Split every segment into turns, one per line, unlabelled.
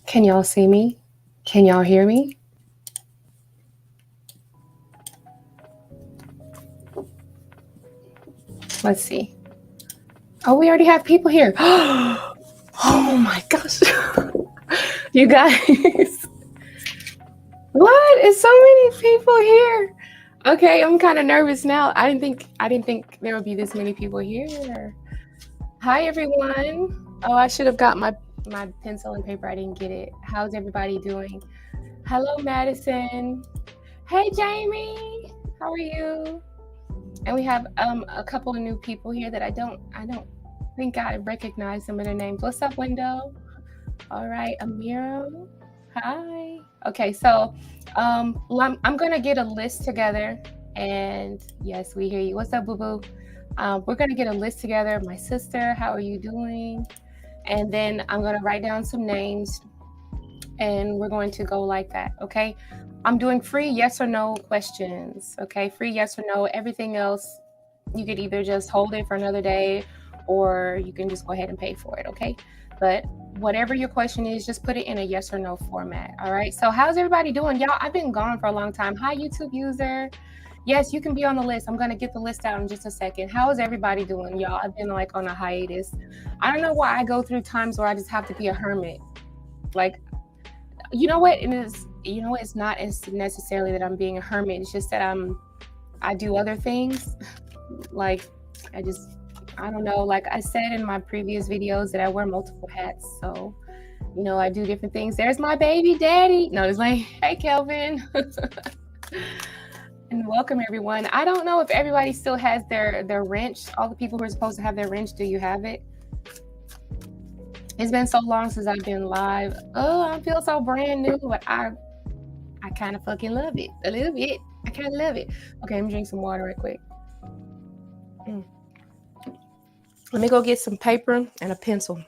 Can y'all see me? Can y'all hear me? Let's see. Oh, we already have people here. Oh my gosh. You guys. What? Is so many people here? Okay, I'm kind of nervous now. I didn't think there would be this many people here. Hi everyone. Oh, I should have got my pencil and paper. I didn't get it. How's everybody doing? Hello, Madison. Hey, Jamie. How are you? And we have a couple of new people here that I don't think I recognize some of their names. What's up, Window? All right, Amira. Hi. Okay, so I'm gonna get a list together, and yes, we hear you. What's up, Boo Boo? We're gonna get a list together. My sister, how are you doing? And then I'm gonna write down some names, and we're going to go like that. Okay. I'm doing free yes or no questions. Okay, free yes or no. Everything else, you could either just hold it for another day, or you can just go ahead and pay for it. Okay, but whatever your question is, just put it in a yes or no format. All right. So how's everybody doing, y'all? I've been gone for a long time. Hi, YouTube user. Yes, you can be on the list. I'm gonna get the list out in just a second. How is everybody doing, y'all? I've been like on a hiatus. I don't know why I go through times where I just have to be a hermit. Like, you know what? It is. You know, it's not as necessarily that I'm being a hermit. It's just that I do other things. Like, I don't know. Like I said in my previous videos, that I wear multiple hats. So, I do different things. There's my baby daddy. No, it's like, hey, Kelvin. And welcome everyone. I don't know if everybody still has their wrench. All the people who are supposed to have their wrench, do you have it? It's been so long since I've been live. Oh, I feel so brand new, but I kind of fucking love it a little bit. I kind of love it. Okay, let me drink some water right quick. Let me go get some paper and a pencil.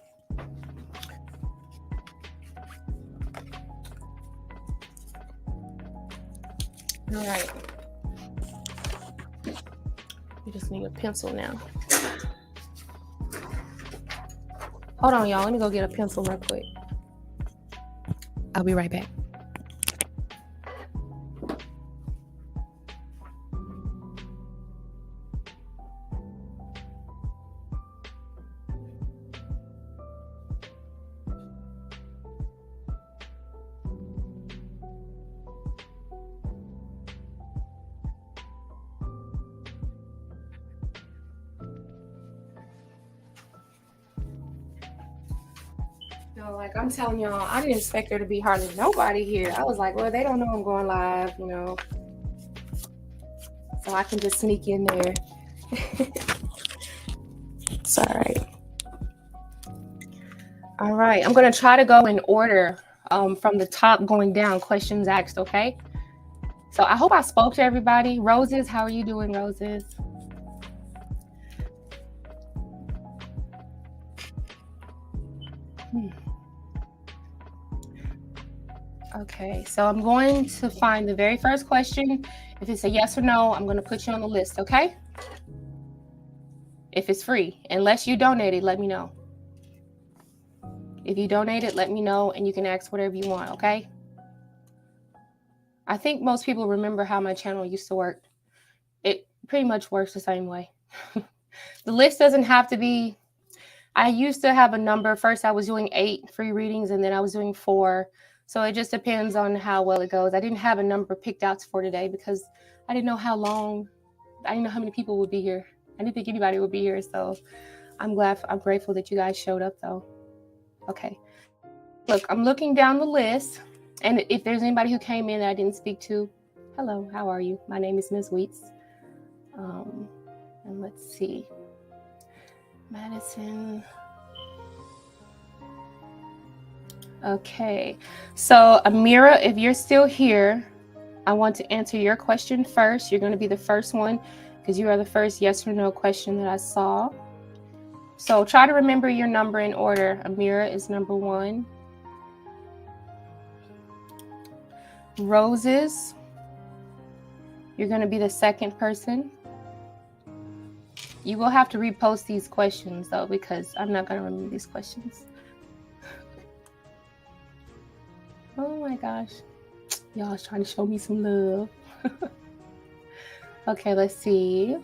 All right. We just need a pencil now. Hold on, y'all. Let me go get a pencil real quick. I'll be right back. No, like I'm telling y'all, I didn't expect there to be hardly nobody here. I was like, well, they don't know I'm going live, so I can just sneak in there. It's all right. All right, I'm gonna try to go in order from the top going down, questions asked, okay? So I hope I spoke to everybody. Roses, how are you doing, Roses? Okay, so I'm going to find the very first question. If it's a yes or no, I'm going to put you on the list, okay? If it's free, unless you donated, let me know. If you donated, let me know, and you can ask whatever you want, okay? I think most people remember how my channel used to work. It pretty much works the same way. The list doesn't have to be, I used to have a number. First, I was doing 8 free readings, and then I was doing 4. So it just depends on how well it goes. I didn't have a number picked out for today because I didn't know how long, I didn't know how many people would be here. I didn't think anybody would be here. So I'm grateful that you guys showed up though. Okay. Look, I'm looking down the list. And if there's anybody who came in that I didn't speak to, hello, how are you? My name is Ms. Wheats. And let's see. Madison. Okay, so Amira, if you're still here, I want to answer your question first. You're going to be the first one because you are the first yes or no question that I saw. So try to remember your number in order. Amira is number 1. Roses, you're going to be the second person. You will have to repost these questions though, because I'm not going to remember these questions. Oh my gosh. Y'all's trying to show me some love. Okay, let's see.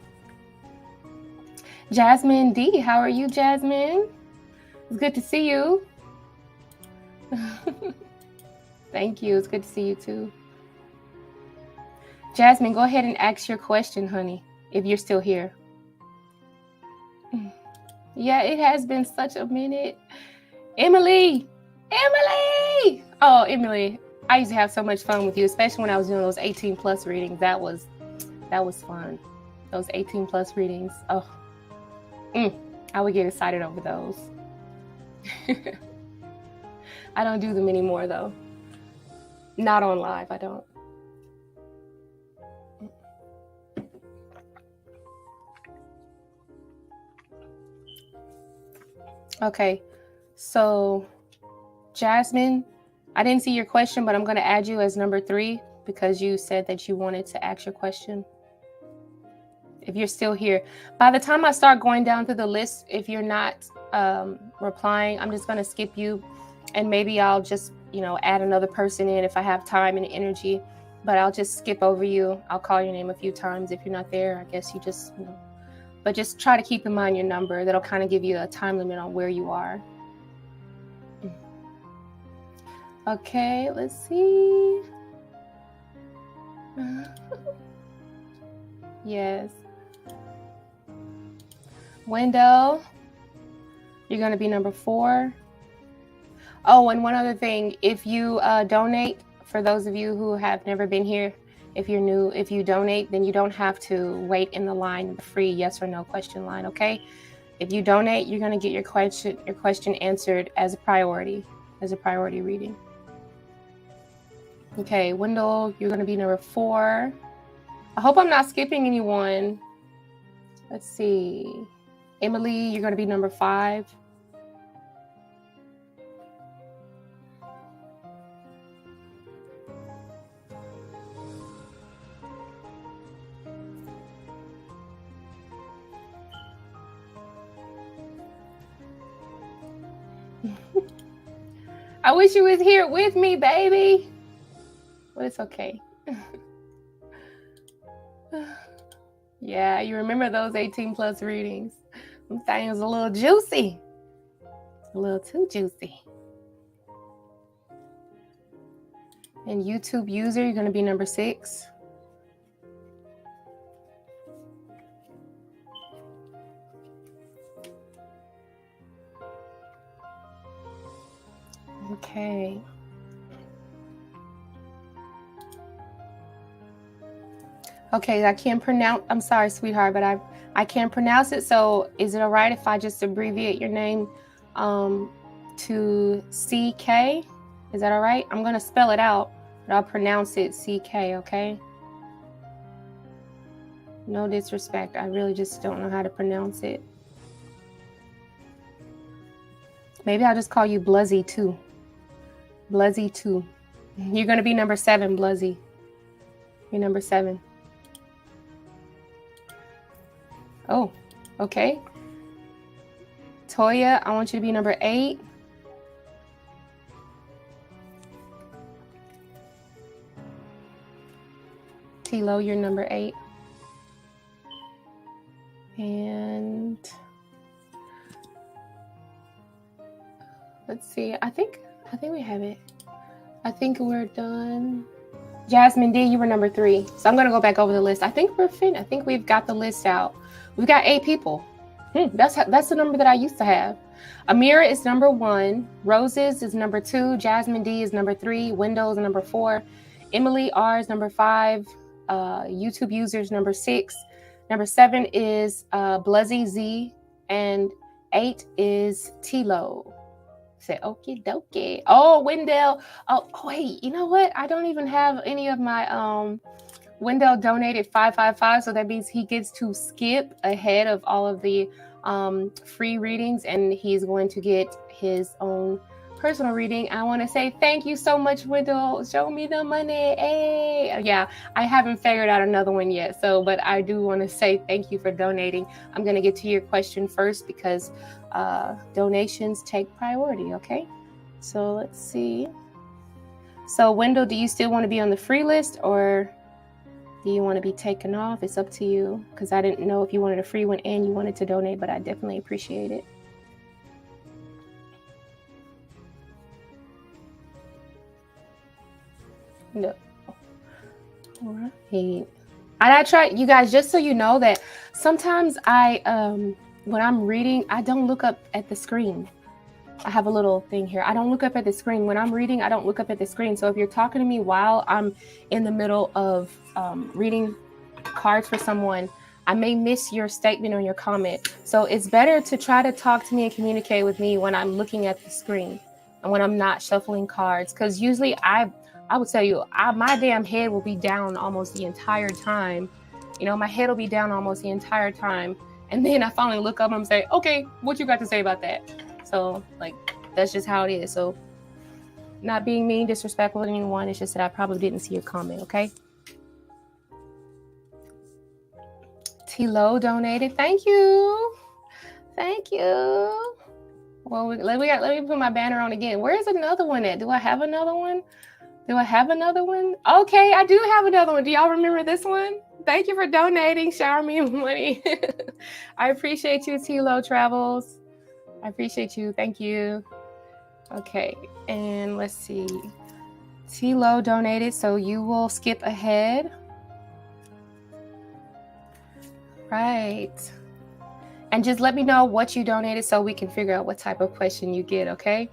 Jasmine D, how are you, Jasmine? It's good to see you. Thank you. It's good to see you too. Jasmine, go ahead and ask your question, honey, if you're still here. Yeah, it has been such a minute. Emily! Oh, Emily, I used to have so much fun with you, especially when I was doing those 18 plus readings. That was fun. Those 18 plus readings. Oh, I would get excited over those. I don't do them anymore though. Not on live, I don't. Okay, so Jasmine, I didn't see your question, but I'm going to add you as number 3 because you said that you wanted to ask your question. If you're still here, by the time I start going down through the list, if you're not replying, I'm just going to skip you, and maybe I'll just, add another person in if I have time and energy, but I'll just skip over you. I'll call your name a few times. If you're not there, I guess you just, but just try to keep in mind your number. That'll kind of give you a time limit on where you are. Okay, let's see. Yes. Wendell, you're going to be number 4. Oh, and one other thing, if you donate, for those of you who have never been here, if you're new, if you donate, then you don't have to wait in the line, the free yes or no question line, okay? If you donate, you're going to get your question answered as a priority reading. Okay, Wendell, you're going to be number 4. I hope I'm not skipping anyone. Let's see. Emily, you're going to be number 5. I wish you was here with me, baby. But it's okay. Yeah, you remember those 18 plus readings. Them things a little juicy. A little too juicy. And YouTube user, you're going to be number 6. Okay. Okay, I can't pronounce, I'm sorry, sweetheart, but I can't pronounce it. So is it all right if I just abbreviate your name to CK? Is that all right? I'm going to spell it out, but I'll pronounce it CK, okay? No disrespect. I really just don't know how to pronounce it. Maybe I'll just call you Bluzzy 2. Bluzzy 2. You're going to be number 7, Bluzzy. You're number 7. Oh, okay. Toya, I want you to be number 8. Tilo, you're number 8. And let's see. I think we have it. I think we're done. Jasmine D, you were number 3. So I'm going to go back over the list. I think we're finished. I think we've got the list out. We've got 8 people. That's the number that I used to have. Amira is number 1. Roses is number 2. Jasmine D is number 3. Windows number 4. Emily R is number 5. YouTube users number 6. Number 7 is Bluzzy Z. And 8 is Tilo. Say okie dokie. Oh, Wendell. Oh, wait. You know what? I don't even have any of my Wendell donated 555, so that means he gets to skip ahead of all of the free readings, and he's going to get his own personal reading. I want to say thank you so much, Wendell. Show me the money. Hey, yeah, I haven't figured out another one yet, but I do want to say thank you for donating. I'm going to get to your question first because donations take priority. Okay, so let's see. So Wendell, do you still want to be on the free list, or do you want to be taken off? It's up to you, because I didn't know if you wanted a free one and you wanted to donate, but I definitely appreciate it. No. All right. And I try, you guys, just so you know that sometimes when I'm reading, I don't look up at the screen. I have a little thing here. I don't look up at the screen. When I'm reading, I don't look up at the screen. So if you're talking to me while I'm in the middle of reading cards for someone, I may miss your statement or your comment. So it's better to try to talk to me and communicate with me when I'm looking at the screen and when I'm not shuffling cards. Because usually I would tell you, my damn head will be down almost the entire time. You know, my head will be down almost the entire time. And then I finally look up and say, okay, what you got to say about that? So, like, that's just how it is. So, not being mean, disrespectful to anyone. It's just that I probably didn't see your comment, okay? T-Lo donated. Thank you. Thank you. Well, let me put my banner on again. Where's another one at? Do I have another one? Okay, I do have another one. Do y'all remember this one? Thank you for donating. Shower me money. I appreciate you, T-Lo Travels. I appreciate you. Thank you. Okay, and let's see. T-Lo donated, so you will skip ahead. Right. And just let me know what you donated so we can figure out what type of question you get, okay?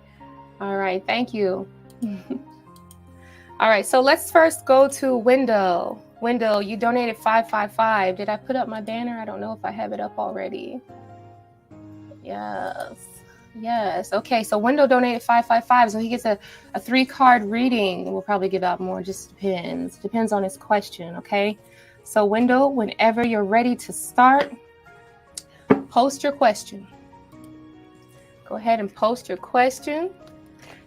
All right, thank you. All right, so let's first go to Wendell. Wendell, you donated 555. Did I put up my banner? I don't know if I have it up already. Yes. Okay, so Wendell donated 555, so he gets a 3-card reading. We'll probably give out more, just depends on his question, okay? So Wendell, whenever you're ready to start, post your question. Go ahead and post your question.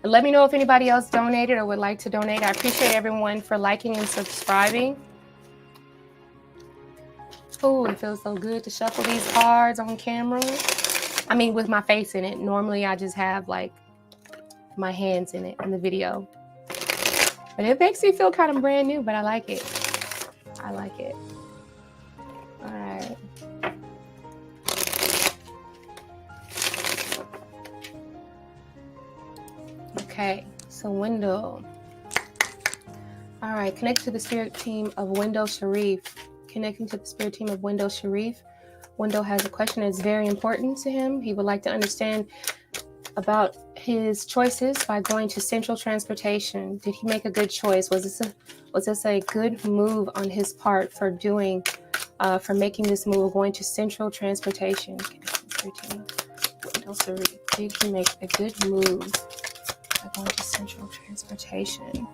And let me know if anybody else donated or would like to donate. I appreciate everyone for liking and subscribing. Oh, it feels so good to shuffle these cards on camera. I mean, with my face in it. Normally, I just have like my hands in it in the video. But it makes me feel kind of brand new, but I like it. All right. Okay, so Wendell. All right, connect to the spirit team of Wendell Sharif. Connecting to the spirit team of Wendell Sharif. Wendell has a question that's very important to him. He would like to understand about his choices by going to Central Transportation. Did he make a good choice? Was this a good move on his part for making this move, going to Central Transportation? Wendell Sharif. Did he make a good move by going to Central Transportation?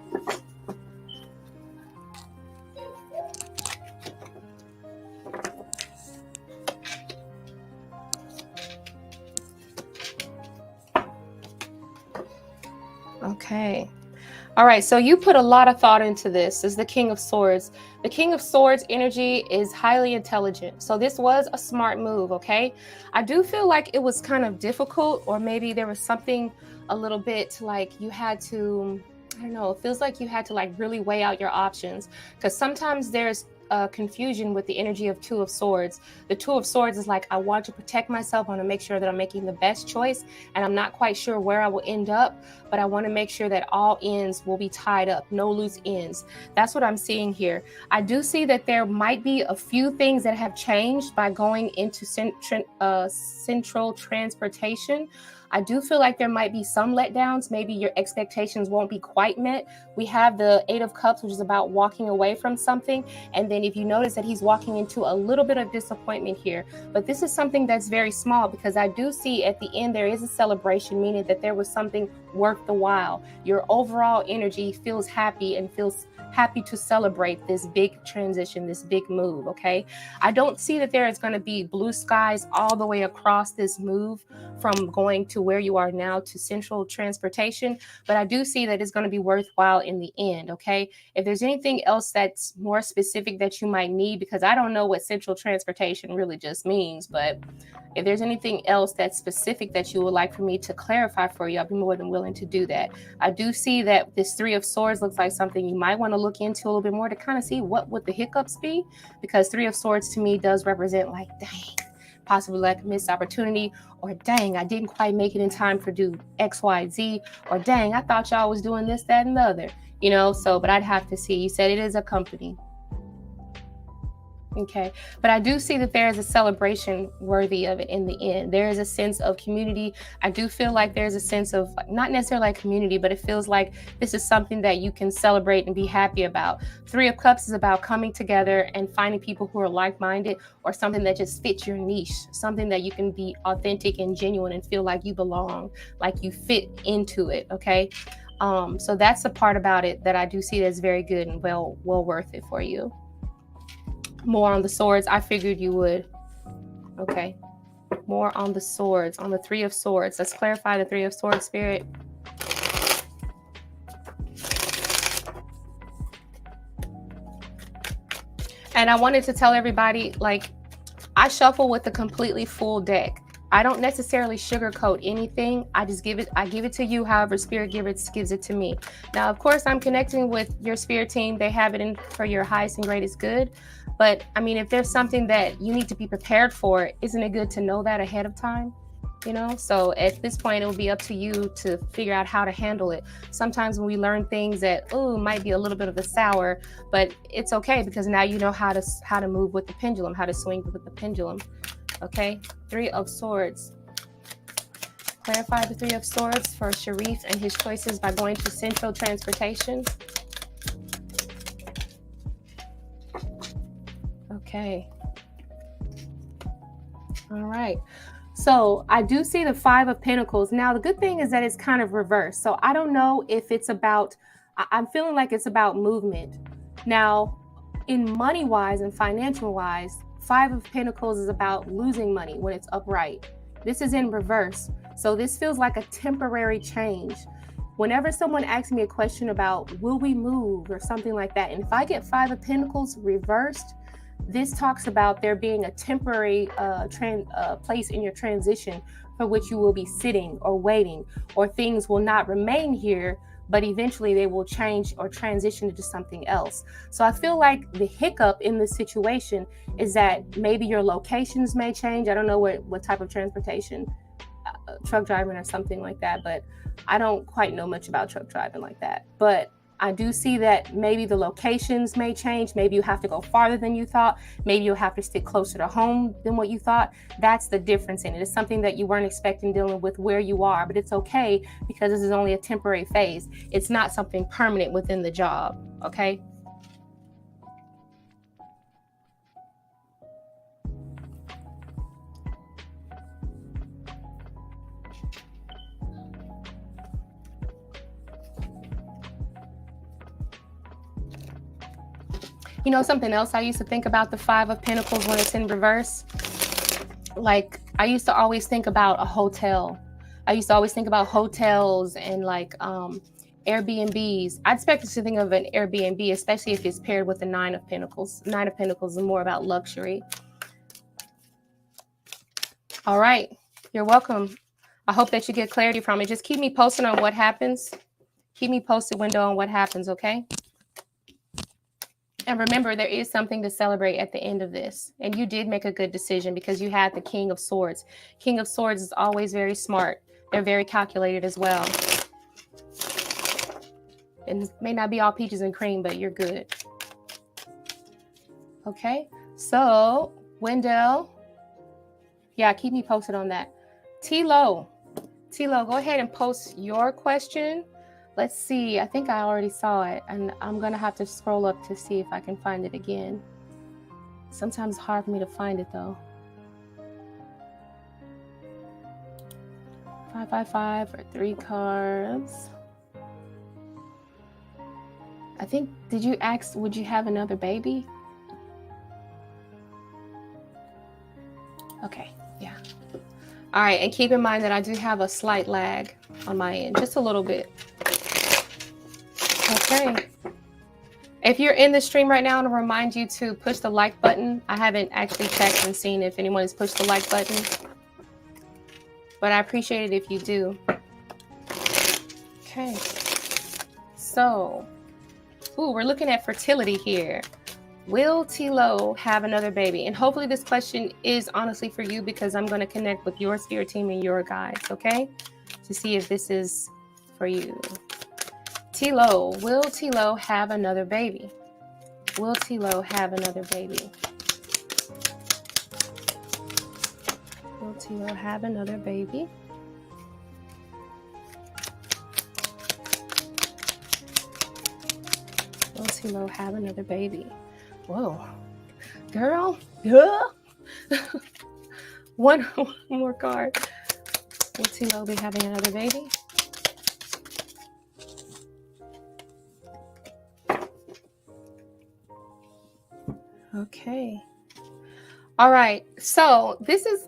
Okay. All right. So you put a lot of thought into this. This is the King of Swords. The King of Swords energy is highly intelligent. So this was a smart move. Okay. I do feel like it was kind of difficult, or maybe there was something a little bit like you had to, I don't know, it feels like you had to like really weigh out your options, because sometimes there's confusion with the energy of Two of Swords. The Two of Swords is like, I want to protect myself. I want to make sure that I'm making the best choice, and I'm not quite sure where I will end up, but I want to make sure that all ends will be tied up, no loose ends. That's what I'm seeing here. I do see that there might be a few things that have changed by going into Central Transportation. I do feel like there might be some letdowns. Maybe your expectations won't be quite met. We have the 8 of Cups, which is about walking away from something. And then if you notice that he's walking into a little bit of disappointment here, but this is something that's very small, because I do see at the end there is a celebration, meaning that there was something worth the while. Your overall energy feels happy and feels happy to celebrate this big transition, this big move, okay? I don't see that there is going to be blue skies all the way across this move from going to where you are now to Central Transportation, but I do see that it's going to be worthwhile in the end, okay? If there's anything else that's more specific that you might need, because I don't know what Central Transportation really just means, but if there's anything else that's specific that you would like for me to clarify for you, I'll be more than willing to do that. I do see that this Three of Swords looks like something you might want to look into a little bit more to kind of see what would the hiccups be, because Three of Swords to me does represent like, dang, possibly like a missed opportunity, or dang, I didn't quite make it in time for do X, Y, Z, or dang, I thought y'all was doing this, that, and the other, you know. So, but I'd have to see. You said it is a company. Okay, but I do see that there is a celebration worthy of it in the end. There is a sense of community. I do feel like there's a sense of not necessarily like community, but it feels like this is something that you can celebrate and be happy about. Three of Cups is about coming together and finding people who are like-minded, or something that just fits your niche, something that you can be authentic and genuine and feel like you belong, like you fit into it. Okay, so that's the part about it that I do see that's very good and well worth it for you. More on the swords. I figured you would. Okay. More on the swords, on the Three of Swords. Let's clarify the Three of Swords, Spirit. And I wanted to tell everybody, like, I shuffle with a completely full deck. I don't necessarily sugarcoat anything. I just give it to you however Spirit gives it to me. Now, of course, I'm connecting with your Spirit team. They have it in for your highest and greatest good. But I mean, if there's something that you need to be prepared for, isn't it good to know that ahead of time? You know, so at this point, it will be up to you to figure out how to handle it. Sometimes when we learn things that, might be a little bit of a sour, but it's okay, because now you know how to move with the pendulum, how to swing with the pendulum. Okay, Three of Swords. Clarify the Three of Swords for Sharif and his choices by going to Central Transportation. Okay. All right. So I do see the Five of Pentacles. Now, the good thing is that it's kind of reversed. So I don't know if it's about, I'm feeling like it's about movement. Now, in money-wise and financial-wise, Five of Pentacles is about losing money when it's upright. This is in reverse. So this feels like a temporary change. Whenever someone asks me a question about, will we move or something like that, and if I get Five of Pentacles reversed, this talks about there being a temporary place in your transition for which you will be sitting or waiting, or things will not remain here, but eventually they will change or transition into something else. So I feel like the hiccup in this situation is that maybe your locations may change. I don't know what type of transportation, truck driving or something like that, but I don't quite know much about truck driving like that. But I do see that maybe the locations may change. Maybe you have to go farther than you thought. Maybe you'll have to stick closer to home than what you thought. That's the difference in it. It's something that you weren't expecting dealing with where you are, but it's okay, because this is only a temporary phase. It's not something permanent within the job, okay? You know, something else I used to think about the Five of Pentacles when it's in reverse. Like, I used to always think about a hotel. I used to always think about hotels and like Airbnbs. I'd expect us to think of an Airbnb, especially if it's paired with the Nine of Pentacles. Nine of Pentacles is more about luxury. All right. You're welcome. I hope that you get clarity from it. Just keep me posted on what happens. Keep me posted, Window, on what happens, okay? And remember, there is something to celebrate at the end of this. And you did make a good decision because you had the King of Swords. King of Swords is always very smart. They're very calculated as well. And it may not be all peaches and cream, but you're good. Okay. So, Wendell. Yeah, keep me posted on that. T-Lo, go ahead and post your question. Let's see. I think I already saw it, and I'm going to have to scroll up to see if I can find it again. Sometimes it's hard for me to find it, though. 555 for 3 cards. I think, did you ask, would you have another baby? Okay, yeah. All right, and keep in mind that I do have a slight lag on my end, just a little bit. Okay. If you're in the stream right now, I want to remind you to push the like button. I haven't actually checked and seen if anyone has pushed the like button, but I appreciate it if you do. Okay. So, we're looking at fertility here. Will Tilo have another baby? And hopefully this question is honestly for you, because I'm going to connect with your spirit team and your guides, okay? To see if this is for you. Tilo, will Tilo have another baby? Will Tilo have another baby? Will Tilo have another baby? Will Tilo have another baby? Whoa. Girl. One more card. Will Tilo be having another baby? Okay. All right. So this is,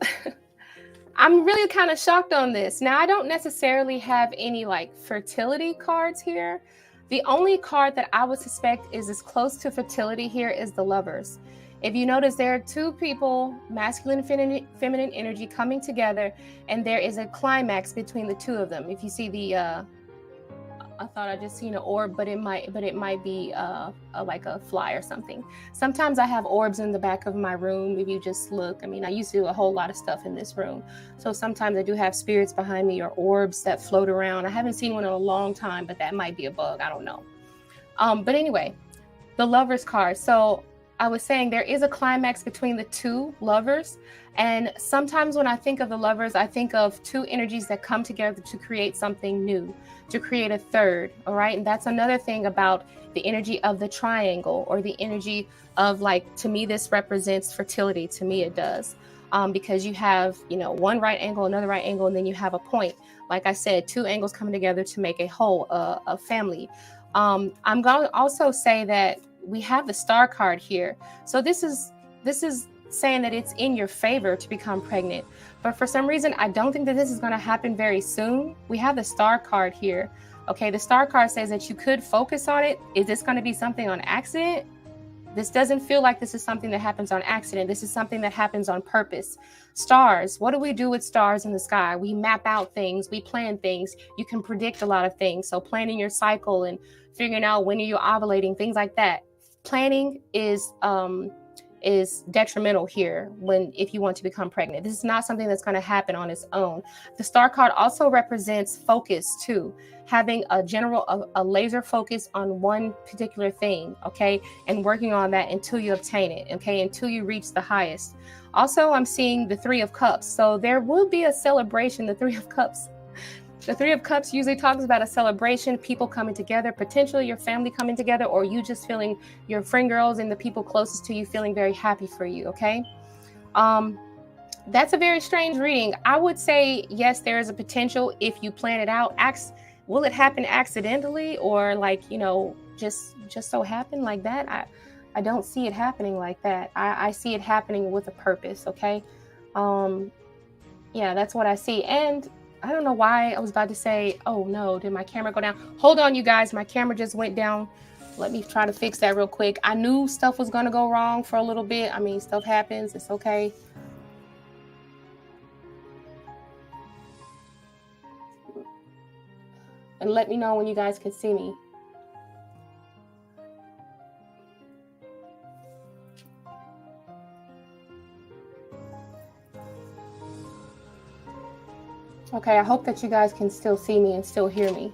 I'm really kind of shocked on this. Now, I don't necessarily have any like fertility cards here. The only card that I would suspect is as close to fertility here is the Lovers. If you notice, there are two people, masculine and feminine energy coming together, and there is a climax between the two of them. If you see the, I thought I just seen an orb, but it might be like a fly or something. Sometimes I have orbs in the back of my room. If you just look, I mean, I used to do a whole lot of stuff in this room. So sometimes I do have spirits behind me or orbs that float around. I haven't seen one in a long time, but that might be a bug. I don't know. But anyway, the Lovers card. So I was saying there is a climax between the two lovers. And sometimes when I think of the Lovers, I think of two energies that come together to create something new, to create a third. All right. And that's another thing about the energy of the triangle, or the energy of, like, to me, this represents fertility. To me, it does. Because you have, one right angle, another right angle, and then you have a point. Like I said, two angles coming together to make a whole, a family. I'm going to also say that we have the Star card here. So this is saying that it's in your favor to become pregnant. But for some reason, I don't think that this is going to happen very soon. We have the Star card here. Okay, the Star card says that you could focus on it. Is this going to be something on accident? This doesn't feel like this is something that happens on accident. This is something that happens on purpose. Stars. What do we do with stars in the sky? We map out things. We plan things. You can predict a lot of things. So planning your cycle and figuring out when you're ovulating, things like that. Planning is detrimental here if you want to become pregnant. This is not something that's going to happen on its own. The Star card also represents focus too, having a laser focus on one particular thing, okay, and working on that until you obtain it, okay, until you reach the highest. Also, I'm seeing the Three of Cups, so there will be a celebration. The Three of Cups usually talks about a celebration, people coming together, potentially your family coming together, or you just feeling, your friend girls and the people closest to you feeling very happy for you, okay? That's a very strange reading. I would say, yes, there is a potential if you plan it out. Will it happen accidentally, or like, just so happen like that? I don't see it happening like that. I see it happening with a purpose, okay? Yeah, that's what I see. And I don't know why I was about to say, oh no, did my camera go down? Hold on, you guys, my camera just went down. Let me try to fix that real quick. I knew stuff was going to go wrong for a little bit. I mean, stuff happens. It's okay. And let me know when you guys can see me. Okay, I hope that you guys can still see me and still hear me.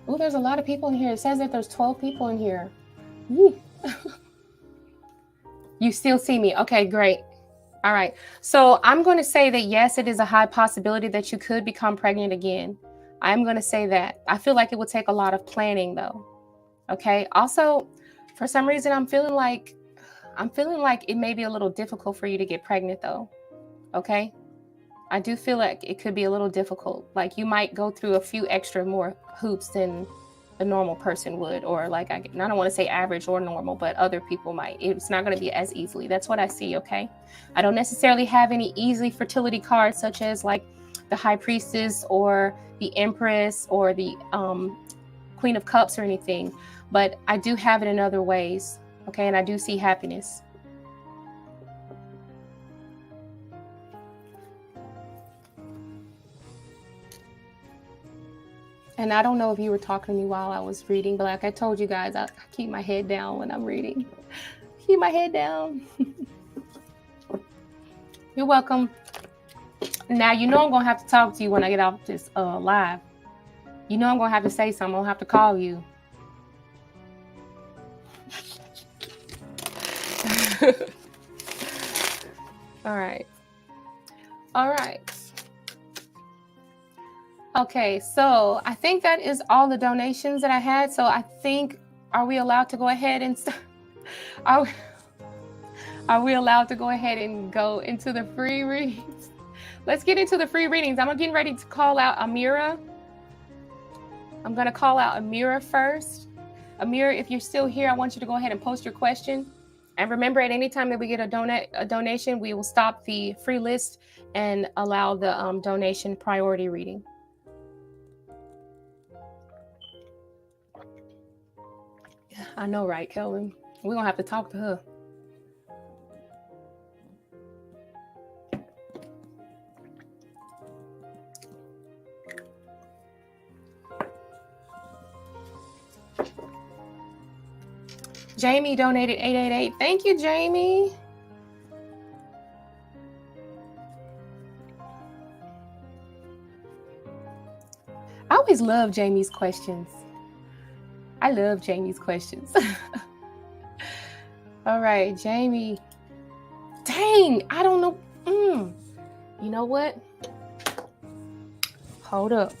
Oh, there's a lot of people in here. It says that there's 12 people in here. You still see me. Okay, great. All right. So I'm going to say that, yes, it is a high possibility that you could become pregnant again. I'm going to say that. I feel like it would take a lot of planning, though. Okay. Also, for some reason, I'm feeling like it may be a little difficult for you to get pregnant, though. Okay. I do feel like it could be a little difficult. Like you might go through a few extra more hoops than a normal person would, or like, I don't want to say average or normal, but other people might. It's not going to be as easily. That's what I see. Okay. I don't necessarily have any easy fertility cards, such as like the High Priestess or the Empress or the Queen of Cups or anything, but I do have it in other ways. Okay. And I do see happiness. And I don't know if you were talking to me while I was reading, but like I told you guys, I keep my head down when I'm reading. Keep my head down. You're welcome. Now, you know I'm going to have to talk to you when I get off this live. You know I'm going to have to say something. I'm going to have to call you. All right. All right. Okay, so I think that is all the donations that I had. So I think, are we allowed to go ahead and are we allowed to go ahead and go into the free readings? Let's get into the free readings. I'm getting ready to call out Amira. I'm going to call out Amira first. Amira, if you're still here, I want you to go ahead and post your question. And remember, at any time that we get a donation, we will stop the free list and allow the donation priority reading. I know, right, Kelvin? We're going to have to talk to her. Jamie donated $888. Thank you, Jamie. I always love Jamie's questions. I love Jamie's questions. All right, Jamie. Dang, I don't know. You know what? Hold up.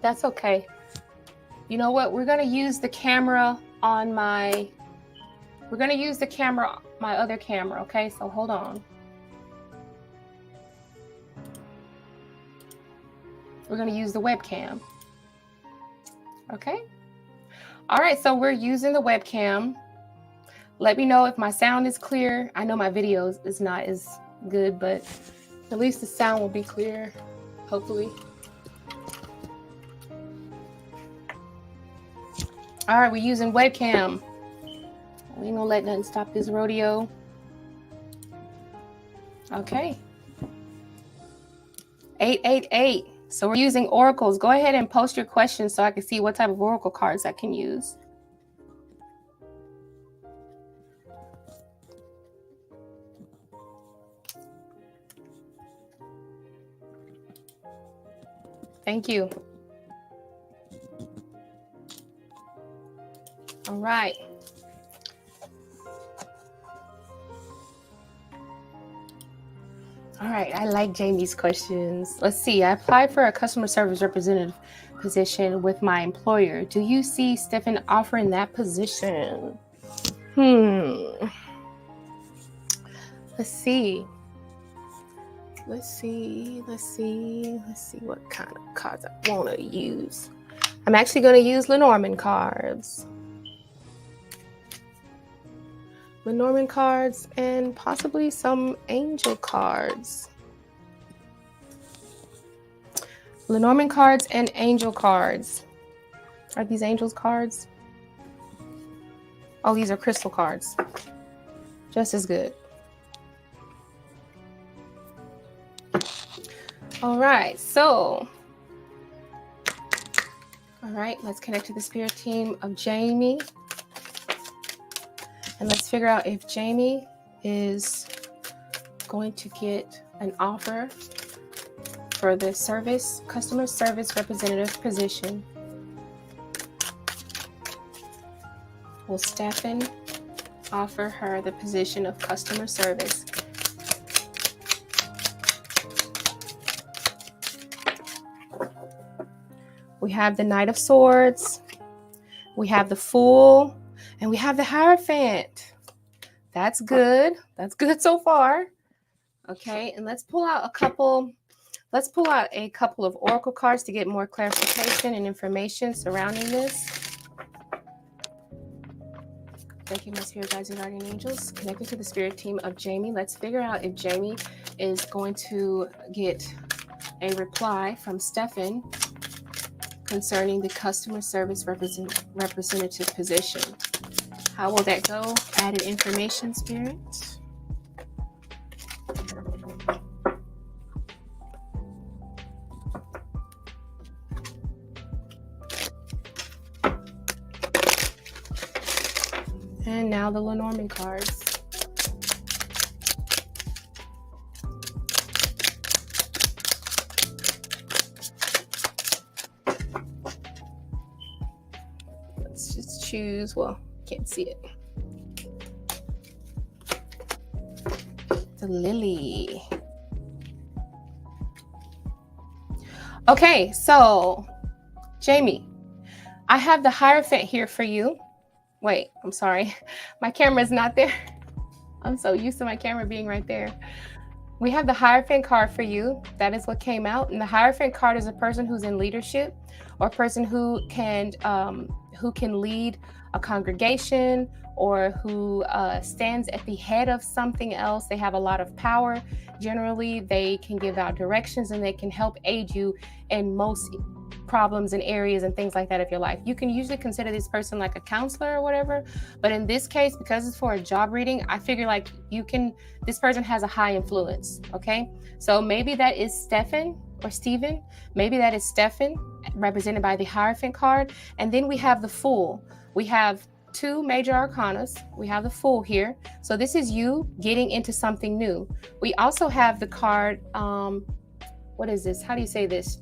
That's okay. You know what? We're going to use the camera on my... We're going to use the camera, my other camera, okay? So hold on. We're going to use the webcam. Okay? All right, so we're using the webcam. Let me know if my sound is clear. I know my video is not as good, but at least the sound will be clear, hopefully. All right, we're using webcam. We ain't gonna let nothing stop this rodeo. Okay. 888. So we're using oracles. Go ahead and post your questions so I can see what type of oracle cards I can use. Thank you. All right. All right, I like Jamie's questions. Let's see. I applied for a customer service representative position with my employer. Do you see Stephen offering that position? Let's see. Let's see what kind of cards I want to use. I'm actually going to use Lenormand cards. Lenormand cards and possibly some angel cards. Lenormand cards and angel cards. Are these angels cards? Oh, these are crystal cards. Just as good. All right, so. All right, let's connect to the spirit team of Jamie. And let's figure out if Jamie is going to get an offer for the customer service representative position. Will Stephen offer her the position of customer service? We have the Knight of Swords. We have the Fool. And we have the Hierophant. That's good. That's good so far. Okay, and let's pull out a couple of oracle cards to get more clarification and information surrounding this. Thank you, my spirit guides and guardian angels. Connected to the spirit team of Jamie. Let's figure out if Jamie is going to get a reply from Stephen concerning the customer service representative position. How will that go? Added information, Spirit. And now the Lenormand cards. Let's just choose, well, can't see it. The Lily. Okay, so Jamie, I have the Hierophant here for you. Wait, I'm sorry. My camera's not there. I'm so used to my camera being right there. We have the Hierophant card for you. That is what came out. And the Hierophant card is a person who's in leadership, or a person who can lead a congregation, or who stands at the head of something else. They have a lot of power. Generally, they can give out directions, and they can help aid you in most problems and areas and things like that of your life. You can usually consider this person like a counselor or whatever, but in this case, because it's for a job reading, I figure like this person has a high influence. Okay, so maybe that is Stephen or Stephen. Maybe that is Stephen, represented by the Hierophant card. And then we have the Fool. We have two major arcanas. We have the Fool here. So this is you getting into something new. We also have the card, what is this? How do you say this?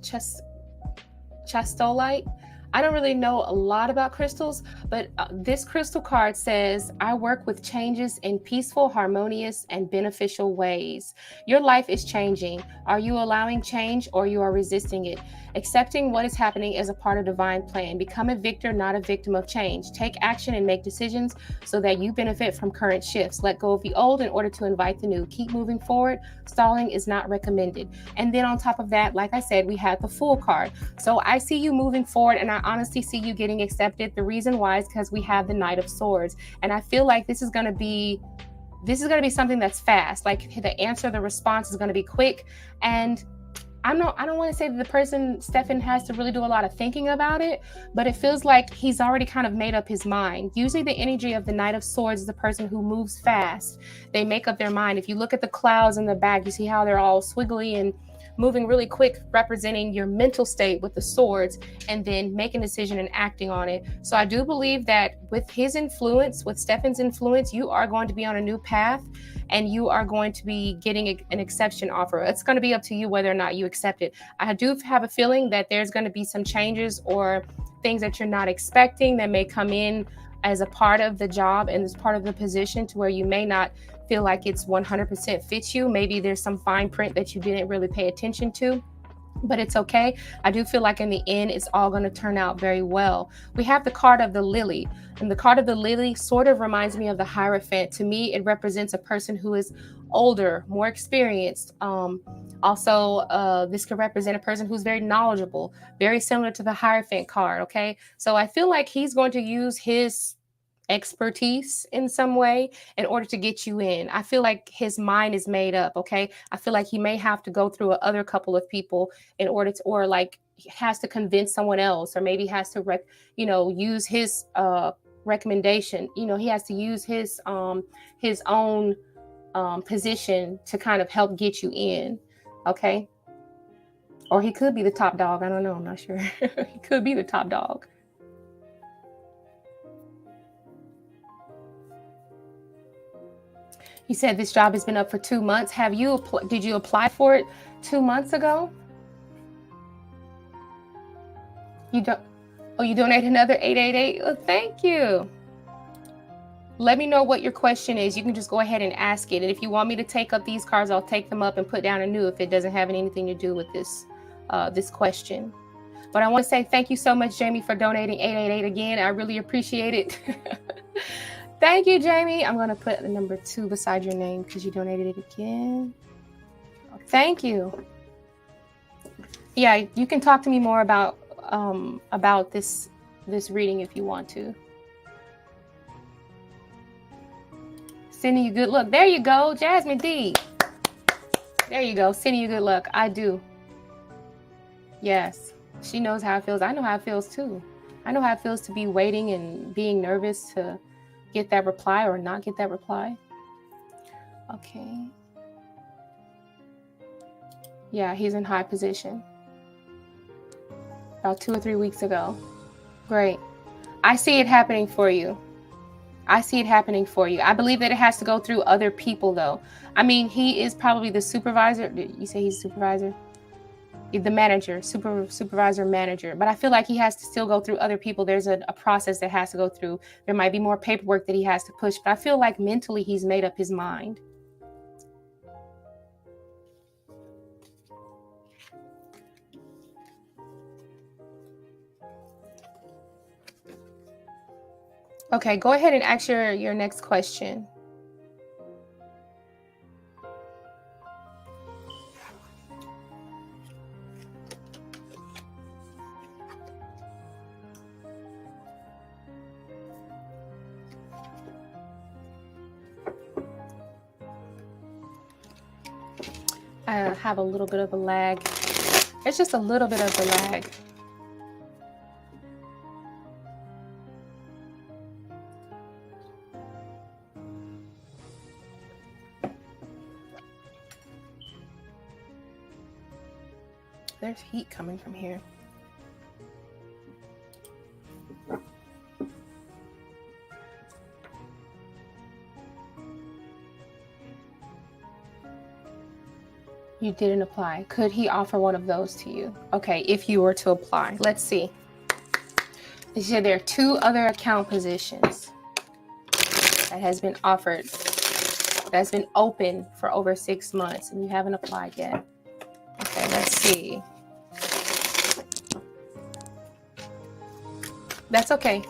Chastolite. I don't really know a lot about crystals, but this crystal card says, I work with changes in peaceful, harmonious, and beneficial ways. Your life is changing. Are you allowing change, or you are resisting it? Accepting what is happening as a part of divine plan. Become a victor, not a victim of change. Take action and make decisions so that you benefit from current shifts. Let go of the old in order to invite the new. Keep moving forward. Stalling is not recommended. And then on top of that, like I said, we had the Fool card. So I see you moving forward, and I honestly see you getting accepted. The reason why is because we have the Knight of Swords. And I feel like this is going to be something that's fast. Like the response is going to be quick. And I don't want to say that the person, Stefan, has to really do a lot of thinking about it, but it feels like he's already kind of made up his mind. Usually the energy of the Knight of Swords is the person who moves fast. They make up their mind. If you look at the clouds in the back, you see how they're all swiggly and moving really quick, representing your mental state with the swords, and then making a decision and acting on it. So I do believe that with his influence, with Stefan's influence, you are going to be on a new path, and you are going to be getting an exception offer. It's going to be up to you whether or not you accept it. I do have a feeling that there's going to be some changes or things that you're not expecting that may come in as a part of the job and as part of the position, to where you may not feel like it's 100% fits you. Maybe there's some fine print that you didn't really pay attention to, but it's okay. I do feel like in the end, it's all going to turn out very well. We have the card of the Lily, and the card of the Lily sort of reminds me of the Hierophant. To me, it represents a person who is older, more experienced. Also, this could represent a person who's very knowledgeable, very similar to the Hierophant card. Okay, so I feel like he's going to use his expertise in some way in order to get you in. I feel like his mind is made up. Okay, I feel like he may have to go through other couple of people in order to, or like he has to convince someone else, or maybe has to use his recommendation. He has to use his own position to kind of help get you in. Okay, or he could be the top dog. I don't know, I'm not sure. He could be the top dog. You said this job has been up for 2 months. Did you apply for it 2 months ago? You donated another 888. Oh, thank you. Let me know what your question is. You can just go ahead and ask it. And if you want me to take up these cards, I'll take them up and put down a new if it doesn't have anything to do with this question. But I want to say thank you so much, Jamie, for donating 888 again. I really appreciate it. Thank you, Jamie. I'm going to put the number 2 beside your name because you donated it again. Thank you. Yeah, you can talk to me more about this reading if you want to. Sending you good luck. There you go, Jasmine D. There you go. Sending you good luck. I do. Yes. She knows how it feels. I know how it feels too. I know how it feels to be waiting and being nervous to get that reply or not get that reply. Okay. Yeah, he's in high position. About 2 or 3 weeks ago. Great. I see it happening for you. I see it happening for you. I believe that it has to go through other people, though. I mean, he is probably the supervisor. Did you say he's a supervisor? The manager, supervisor, manager. But I feel like he has to still go through other people. There's a process that has to go through. There might be more paperwork that he has to push. But I feel like mentally he's made up his mind. Okay, go ahead and ask your next question. I have a little bit of a lag. It's just a little bit of a lag. There's heat coming from here. You didn't apply. Could he offer one of those to you? Okay, if you were to apply. Let's see. They said there are 2 other account positions that has been offered, that's been open for over 6 months, and you haven't applied yet. Okay, let's see. That's okay.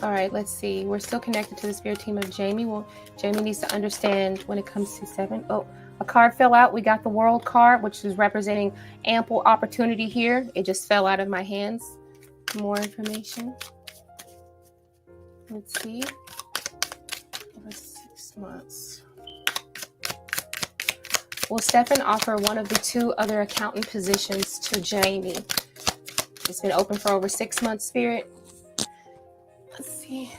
All right, let's see. We're still connected to the spirit team of Jamie. Well, Jamie needs to understand when it comes to 7. Oh, a card fell out. We got the World card, which is representing ample opportunity here. It just fell out of my hands. More information. Let's see. Over 6 months. Will Stefan offer one of the 2 other accountant positions to Jamie? It's been open for over 6 months, Spirit. Let's see.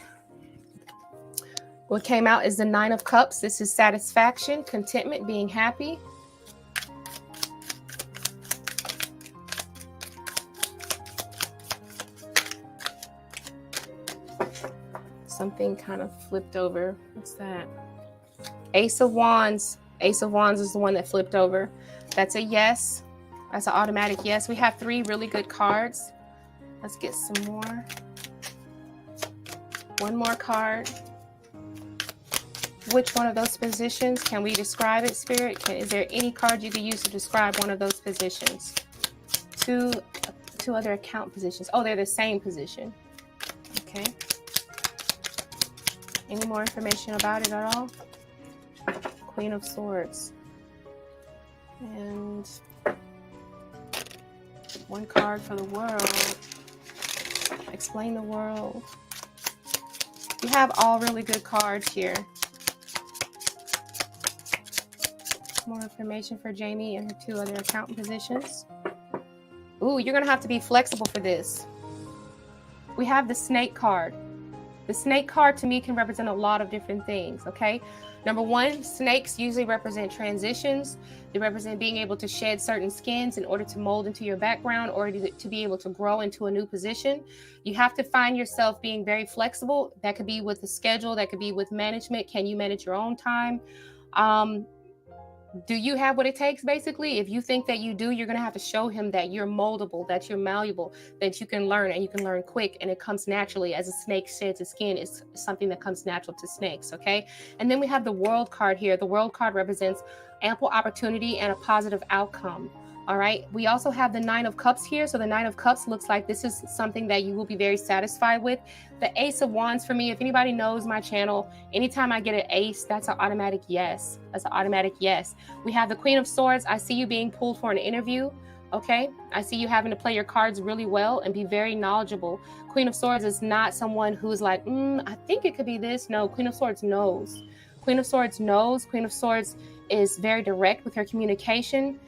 What came out is the 9 of Cups. This is satisfaction, contentment, being happy. Something kind of flipped over. What's that? Ace of Wands. Ace of Wands is the one that flipped over. That's a yes. That's an automatic yes. We have 3 really good cards. Let's get some more. One more card. Which one of those positions? Can we describe it, Spirit? Is there any card you could use to describe one of those positions? 2 other account positions. Oh, they're the same position. Okay. Any more information about it at all? Queen of Swords. And 1 card for the world. Explain the world. You have all really good cards here. More information for Jamie and her 2 other accountant positions. Ooh, you're going to have to be flexible for this. We have the Snake card. The Snake card to me can represent a lot of different things, okay? Number 1, snakes usually represent transitions. They represent being able to shed certain skins in order to mold into your background or to be able to grow into a new position. You have to find yourself being very flexible. That could be with the schedule. That could be with management. Can you manage your own time? Do you have what it takes, basically? If you think that you do, you're going to have to show him that you're moldable, that you're malleable, that you can learn and you can learn quick and it comes naturally. As a snake sheds its skin, it's something that comes natural to snakes, okay? And then we have the World card here. The World card represents ample opportunity and a positive outcome. All right. We also have the 9 of Cups here. So the 9 of Cups looks like this is something that you will be very satisfied with. The Ace of Wands for me, if anybody knows my channel, anytime I get an ace, that's an automatic yes. That's an automatic yes. We have the Queen of Swords. I see you being pulled for an interview. Okay. I see you having to play your cards really well and be very knowledgeable. Queen of Swords is not someone who's like, I think it could be this. No, Queen of Swords knows. Queen of Swords knows. Queen of Swords is very direct with her communication.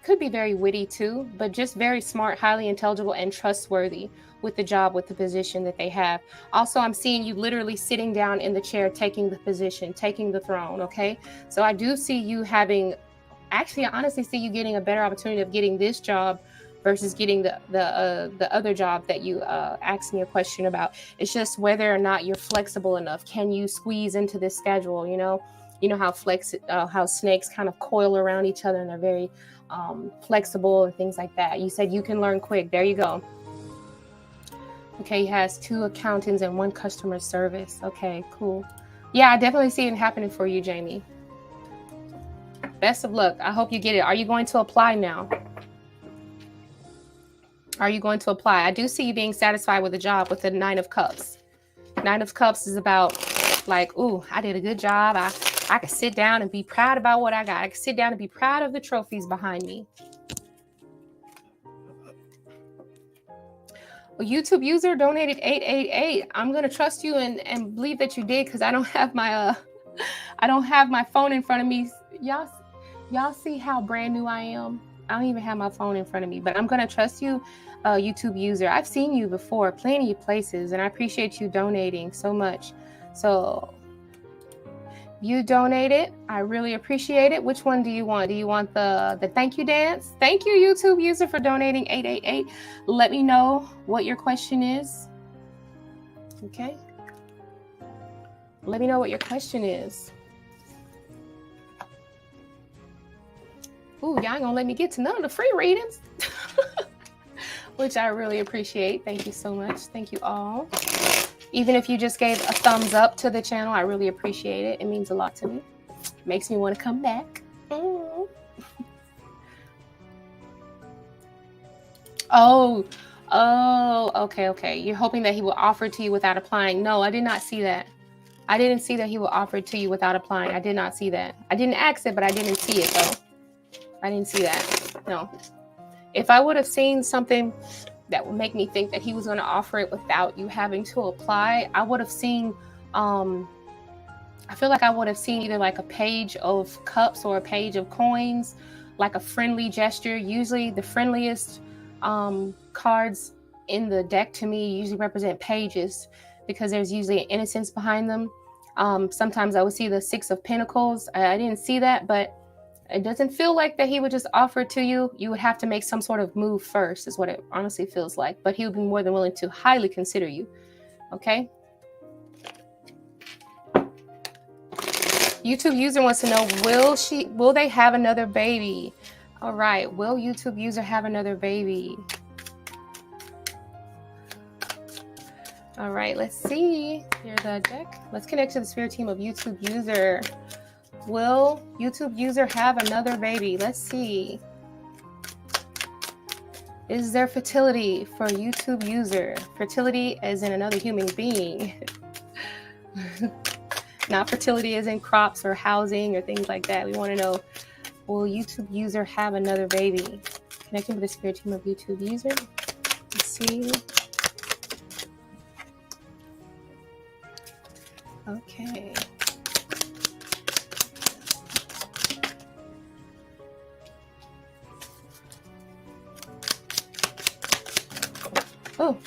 could be very witty too, but just very smart, highly intelligible, and trustworthy with the job, with the position that they have. Also, I'm seeing you literally sitting down in the chair, taking the position, taking the throne. Okay. So I do see you having, actually, I honestly see you getting a better opportunity of getting this job versus getting the other job that you asked me a question about. It's just whether or not you're flexible enough. Can you squeeze into this schedule? You know how snakes kind of coil around each other and they're very flexible and things like that. You said you can learn quick. There you go. Okay, he has 2 accountants and 1 customer service. Okay, cool. Yeah, I definitely see it happening for you, Jamie. Best of luck. I hope you get it. Are you going to apply now? Are you going to apply? I do see you being satisfied with the job with the 9 of Cups. 9 of Cups is about like, ooh, I did a good job. I can sit down and be proud about what I got. I can sit down and be proud of the trophies behind me. A YouTube user donated 888. I'm gonna trust you and believe that you did because I don't have my I don't have my phone in front of me. Y'all see how brand new I am? I don't even have my phone in front of me, but I'm gonna trust you, YouTube user. I've seen you before, plenty of places, and I appreciate you donating so much. So you donated. I really appreciate it. Which one do you want? Do you want the thank you dance? Thank you, YouTube user, for donating 888. Let me know what your question is. Okay. Let me know what your question is. Ooh, y'all ain't gonna let me get to none of the free readings, which I really appreciate. Thank you so much. Thank you all. Even if you just gave a thumbs up to the channel, I really appreciate it. It means a lot to me. Makes me want to come back. Oh, okay. You're hoping that he will offer it to you without applying. No, I did not see that. I didn't see that he will offer it to you without applying. I did not see that. I didn't ask it, but I didn't see it though. I didn't see that. No. If I would have seen something that would make me think that he was going to offer it without you having to apply, I would have seen, I feel like I would have seen either like a page of cups or a page of coins, like a friendly gesture. Usually the friendliest cards in the deck to me usually represent pages because there's usually an innocence behind them. Sometimes I would see the 6 of Pentacles. I didn't see that, but it doesn't feel like that he would just offer it to you. You would have to make some sort of move first, is what it honestly feels like. But he would be more than willing to highly consider you. Okay? YouTube user wants to know, will they have another baby? All right. Will YouTube user have another baby? All right. Let's see. Here's the deck. Let's connect to the spirit team of YouTube user. Will YouTube user have another baby? Let's see. Is there fertility for YouTube user? Fertility as in another human being. Not fertility as in crops or housing or things like that. We want to know, will YouTube user have another baby? Connecting with the spirit team of YouTube user. Let's see. Okay. Oh.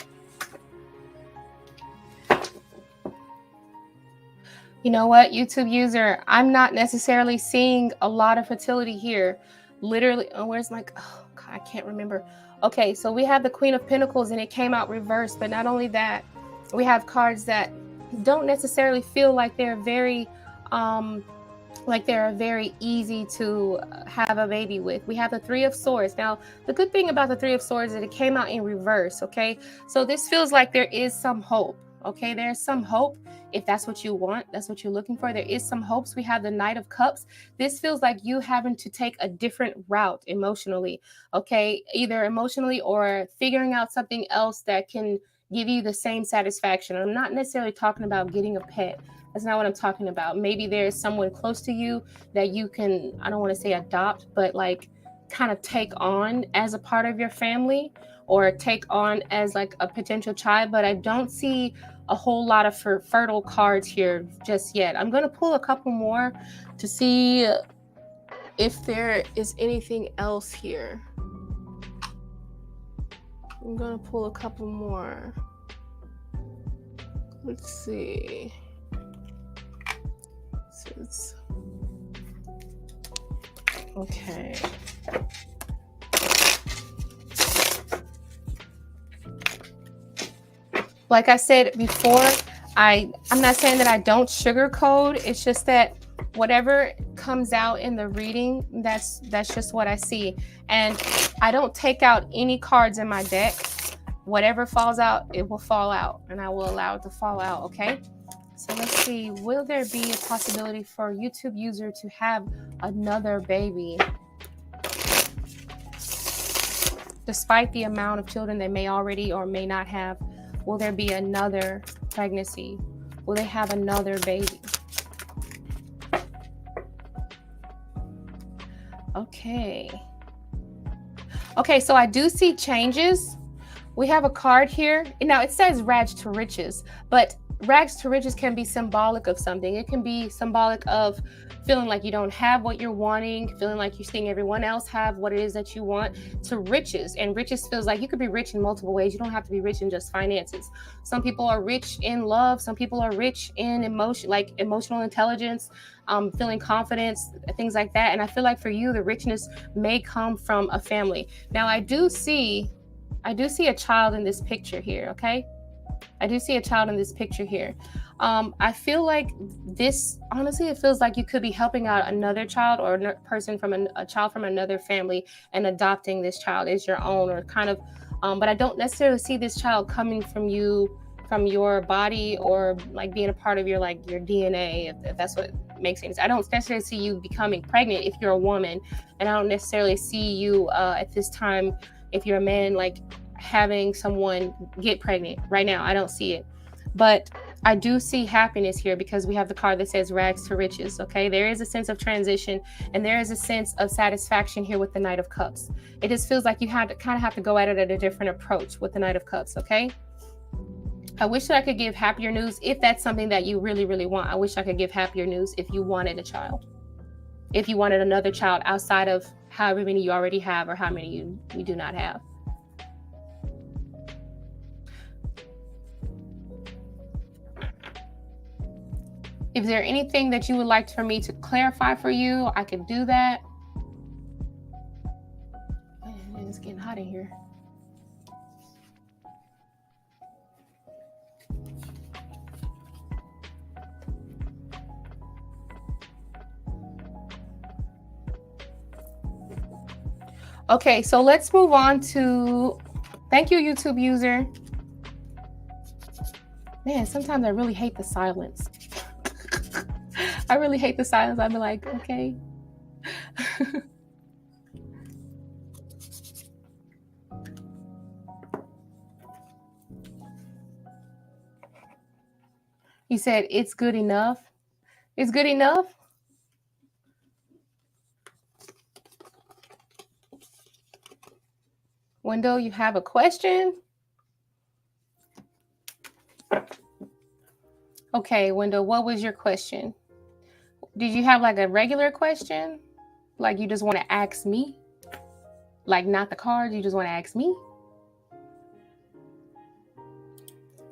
You know what, YouTube user, I'm not necessarily seeing a lot of fertility here. Literally, oh, where's my, oh God, I can't remember. Okay, so we have the Queen of Pentacles and it came out reversed, but not only that, we have cards that don't necessarily feel like they're very easy to have a baby with. We have the 3 of Swords. Now, the good thing about the 3 of Swords is that it came out in reverse, okay? So this feels like there is some hope, okay? There's some hope. If that's what you want, that's what you're looking for, there is some hopes. We have the Knight of Cups. This feels like you having to take a different route emotionally, okay? Either emotionally or figuring out something else that can give you the same satisfaction. I'm not necessarily talking about getting a pet. That's not what I'm talking about. Maybe there's someone close to you that you can, I don't want to say adopt, but like kind of take on as a part of your family or take on as like a potential child. But I don't see a whole lot of fertile cards here just yet. I'm going to pull a couple more to see if there is anything else here. I'm gonna pull a couple more. Let's see. Okay. Like I said before, I'm not saying that I don't sugarcoat. It's just that whatever comes out in the reading, that's just what I see. And I don't take out any cards in my deck. Whatever falls out, it will fall out, and I will allow it to fall out, okay? So let's see, will there be a possibility for a YouTube user to have another baby? Despite the amount of children they may already or may not have, will there be another pregnancy? Will they have another baby? Okay. Okay, so I do see changes. We have a card here. Now it says rags to riches, but rags to riches can be symbolic of something. It can be symbolic of feeling like you don't have what you're wanting, feeling like you're seeing everyone else have what it is that you want, to riches. And riches feels like you could be rich in multiple ways. You don't have to be rich in just finances. Some people are rich in love. Some people are rich in emotion, like emotional intelligence, feeling confidence, things like that. And I feel like for you, the richness may come from a family. Now I do see a child in this picture here, okay? I do see a child in this picture here. I feel like this, honestly, it feels like you could be helping out another child or a person from a child from another family and adopting this child as your own, or kind of, but I don't necessarily see this child coming from you, from your body, or like being a part of your DNA, if that's what makes sense. I don't necessarily see you becoming pregnant if you're a woman, and I don't necessarily see you at this time, if you're a man, like having someone get pregnant right now. I don't see it, but I do see happiness here because we have the card that says rags to riches. Okay, there is a sense of transition, and there is a sense of satisfaction here with the Knight of Cups. It just feels like you have to go at it at a different approach with the Knight of Cups. Okay, I wish that I could give happier news if that's something that you really, really want. I wish I could give happier news if you wanted a child, if you wanted another child outside of however many you already have or how many you do not have. If there anything that you would like for me to clarify for you, I could do that. Man, it's getting hot in here. Okay, so let's move on to, thank you, YouTube user. Man, sometimes I really hate the silence. I really hate the silence. I'd be like, okay. You said it's good enough. It's good enough. Wendell, you have a question? Okay, Wendell, what was your question? Did you have like a regular question? Like you just want to ask me? Like not the cards, you just want to ask me?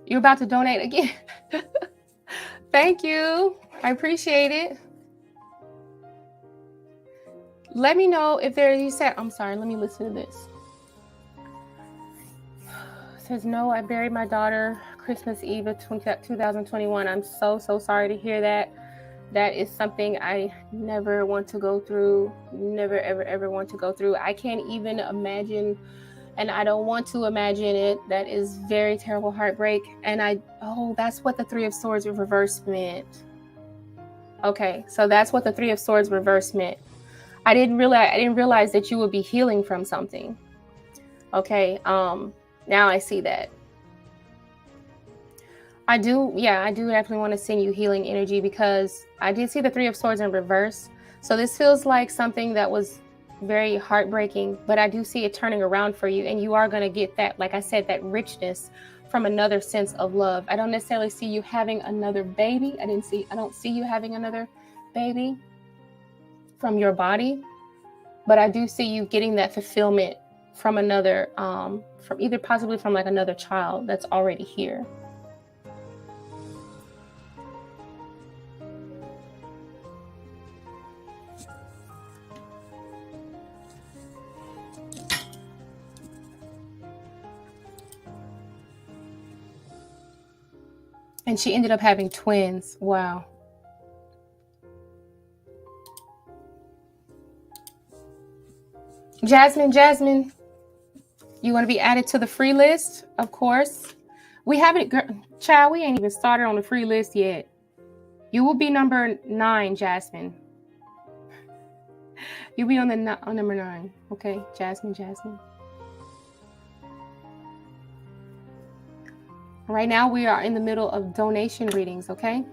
You're about to donate again. Thank you. I appreciate it. Let me know if there, you said, I'm sorry, let me listen to this. It says, no, I buried my daughter Christmas Eve of 2021. I'm so sorry to hear that. That is something I never want to go through. Never, ever want to go through. I can't even imagine, and I don't want to imagine it. That is very terrible heartbreak. And that's what the Three of Swords reverse meant. Okay, so that's what the Three of Swords reverse meant. I didn't realize that you would be healing from something. Okay, now I see that. I do definitely want to send you healing energy because I did see the Three of Swords in reverse. So this feels like something that was very heartbreaking, but I do see it turning around for you, and you are going to get that, like I said, that richness from another sense of love. I don't necessarily see you having another baby. I don't see you having another baby from your body. but I do see you getting that fulfillment from another, from either possibly from like another child that's already here. And she ended up having twins. Wow. Jasmine, you want to be added to the free list? Of course. We haven't, child, we ain't even started on the free list yet. You will be number 9, Jasmine. You'll be on number 9. Okay, Jasmine. Right now, we are in the middle of donation readings, okay?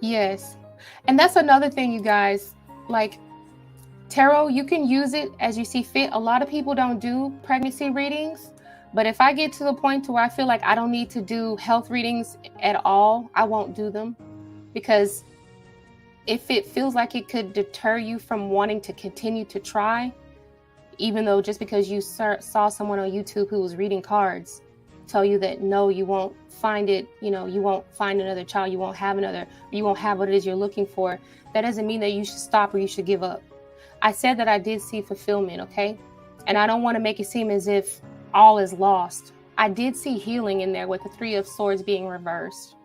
Yes. And that's another thing, you guys. Like, tarot, you can use it as you see fit. A lot of people don't do pregnancy readings. But if I get to the point to where I feel like I don't need to do health readings at all, I won't do them. Because if it feels like it could deter you from wanting to continue to try, even though just because you saw someone on YouTube who was reading cards tell you that no, you won't find it, you won't find another child, you won't have what it is you're looking for, that doesn't mean that you should stop or you should give up. I said that I did see fulfillment, okay? And I don't want to make it seem as if all is lost. I did see healing in there with the 3 of Swords being reversed.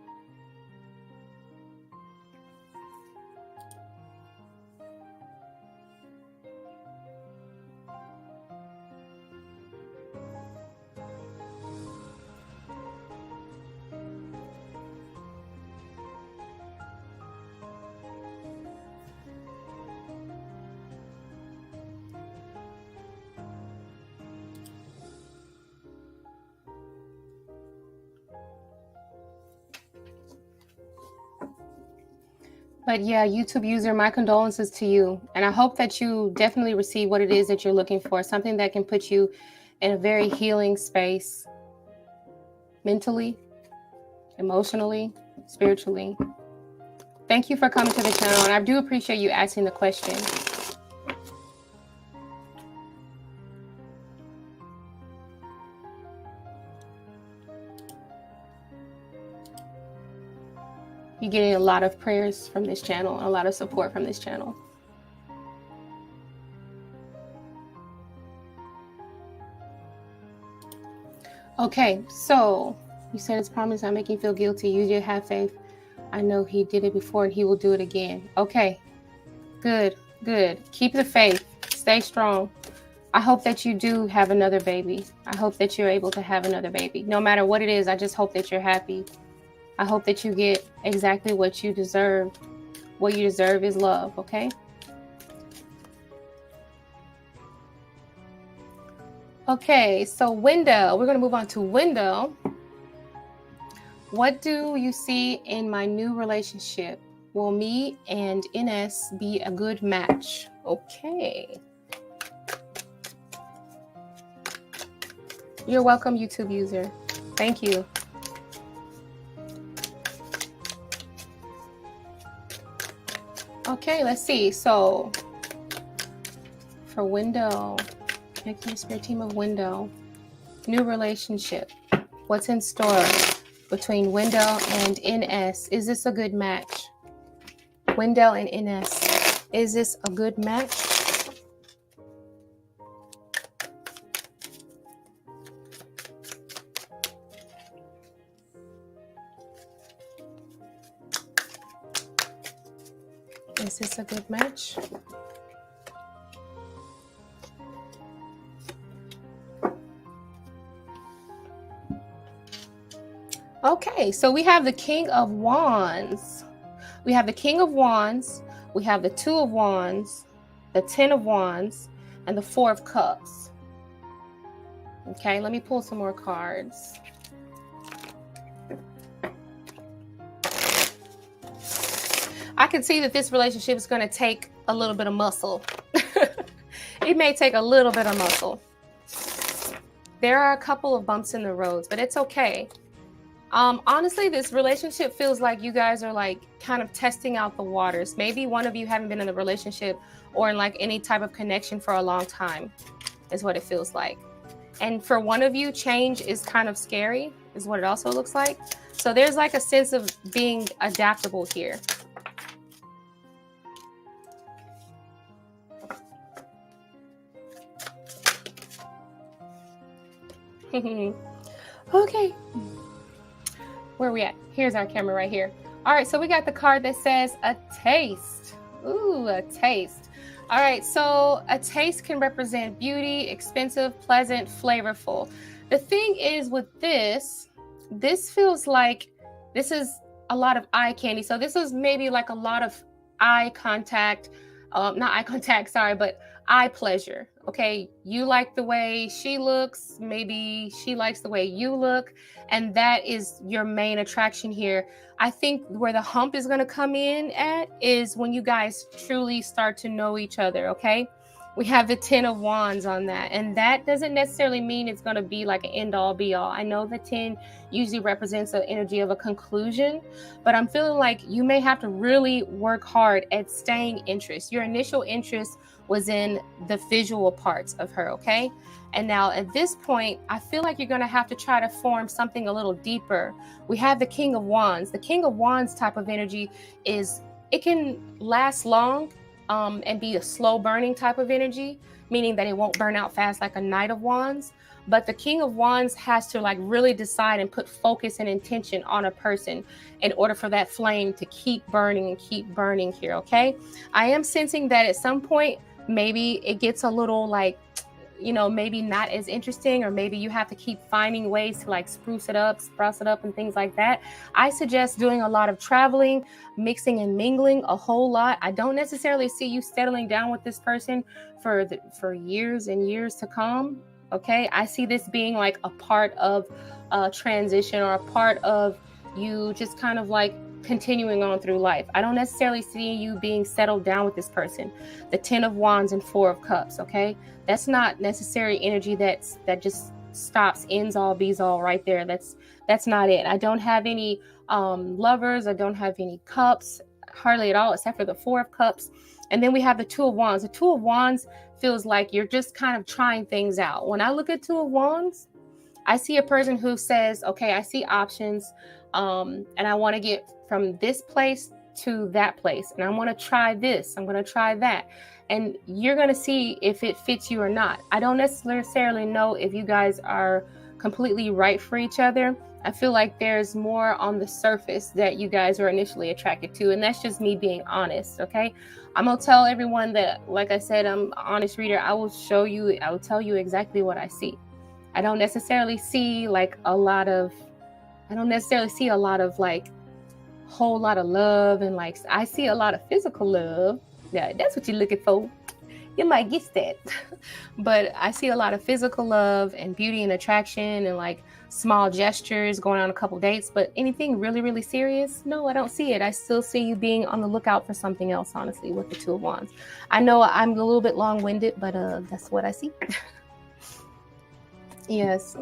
But yeah, YouTube user, my condolences to you. And I hope that you definitely receive what it is that you're looking for. Something that can put you in a very healing space, mentally, emotionally, spiritually. Thank you for coming to the channel. And I do appreciate you asking the question. You're getting a lot of prayers from this channel, a lot of support from this channel. Okay, so you said his promise not making you feel guilty. You did have faith. I know he did it before and he will do it again. Okay, good. Keep the faith. Stay strong. I hope that you do have another baby. I hope that you're able to have another baby. No matter what it is, I just hope that you're happy. I hope that you get exactly what you deserve. What you deserve is love, okay? Okay, so Wendell, we're going to move on to Wendell. What do you see in my new relationship? Will me and Ines be a good match? Okay. You're welcome, YouTube user. Thank you. Okay, let's see. So for Wendell, connecting the spirit team of Wendell, new relationship. What's in store between Wendell and Ines? Is this a good match? Wendell and Ines, is this a good match? Is this a good match? Okay, so we have the King of Wands. We have the King of Wands. We have the 2 of Wands, the 10 of Wands, and the 4 of Cups. Okay, let me pull some more cards. I can see that this relationship is going to take a little bit of muscle. It may take a little bit of muscle. There are a couple of bumps in the roads, but it's okay. Honestly, this relationship feels like you guys are like kind of testing out the waters. Maybe one of you haven't been in a relationship or in like any type of connection for a long time, is what it feels like. And for one of you, change is kind of scary, is what it also looks like. So there's like a sense of being adaptable here. Okay. Where are we at? Here's our camera right here. All right, so we got the card that says a taste. Ooh, a taste. All right, so a taste can represent beauty, expensive, pleasant, flavorful. The thing is with this feels like this is a lot of eye candy. So this is maybe like a lot of eye contact, not eye contact, sorry, but eye pleasure. Okay, you like the way she looks, maybe she likes the way you look, and that is your main attraction here. I think where the hump is going to come in at is when you guys truly start to know each other, okay? We have the 10 of Wands on that, and that doesn't necessarily mean it's going to be like an end all be all. I know the 10 usually represents the energy of a conclusion, but I'm feeling like you may have to really work hard at staying interest. Your initial interest was in the visual parts of her, okay? And now at this point, I feel like you're going to have to try to form something a little deeper. We have the King of Wands. The King of Wands type of energy is, it can last long and be a slow burning type of energy, meaning that it won't burn out fast like a Knight of Wands. But the King of Wands has to like really decide and put focus and intention on a person in order for that flame to keep burning and keep burning here, okay? I am sensing that at some point, maybe it gets a little like, you know, maybe not as interesting, or maybe you have to keep finding ways to like spruce it up, spruce it up and things like that. I suggest doing a lot of traveling, mixing and mingling a whole lot. I don't necessarily see you settling down with this person for years and years to come. Okay, I see this being like a part of a transition, or a part of you just kind of like continuing on through life. I don't necessarily see you being settled down with this person. The 10 of Wands and 4 of Cups, okay? That's not necessary energy that just stops, ends all, bees all right there. That's not it. I don't have any lovers. I don't have any cups, hardly at all, except for the 4 of Cups. And then we have the 2 of Wands. The 2 of Wands feels like you're just kind of trying things out. When I look at 2 of Wands, I see a person who says, okay, I see options, and I want to get from this place to that place, and I want to try this, I'm going to try that, and you're going to see if it fits you or not. I don't necessarily know if you guys are completely right for each other. I feel like there's more on the surface that you guys are initially attracted to, and that's just me being honest, okay? I'm going to tell everyone that, like I said, I'm an honest reader. I will tell you exactly what I see. I don't necessarily see like a lot of like whole lot of love, and like I see a lot of physical love. Yeah, that's what you're looking for. You might get that. But I see a lot of physical love and beauty and attraction and like small gestures, going on a couple dates. But anything really, really serious? No, I don't see it. I still see you being on the lookout for something else, honestly, with the 2 of Wands. I know I'm a little bit long-winded, but that's what I see. Yes.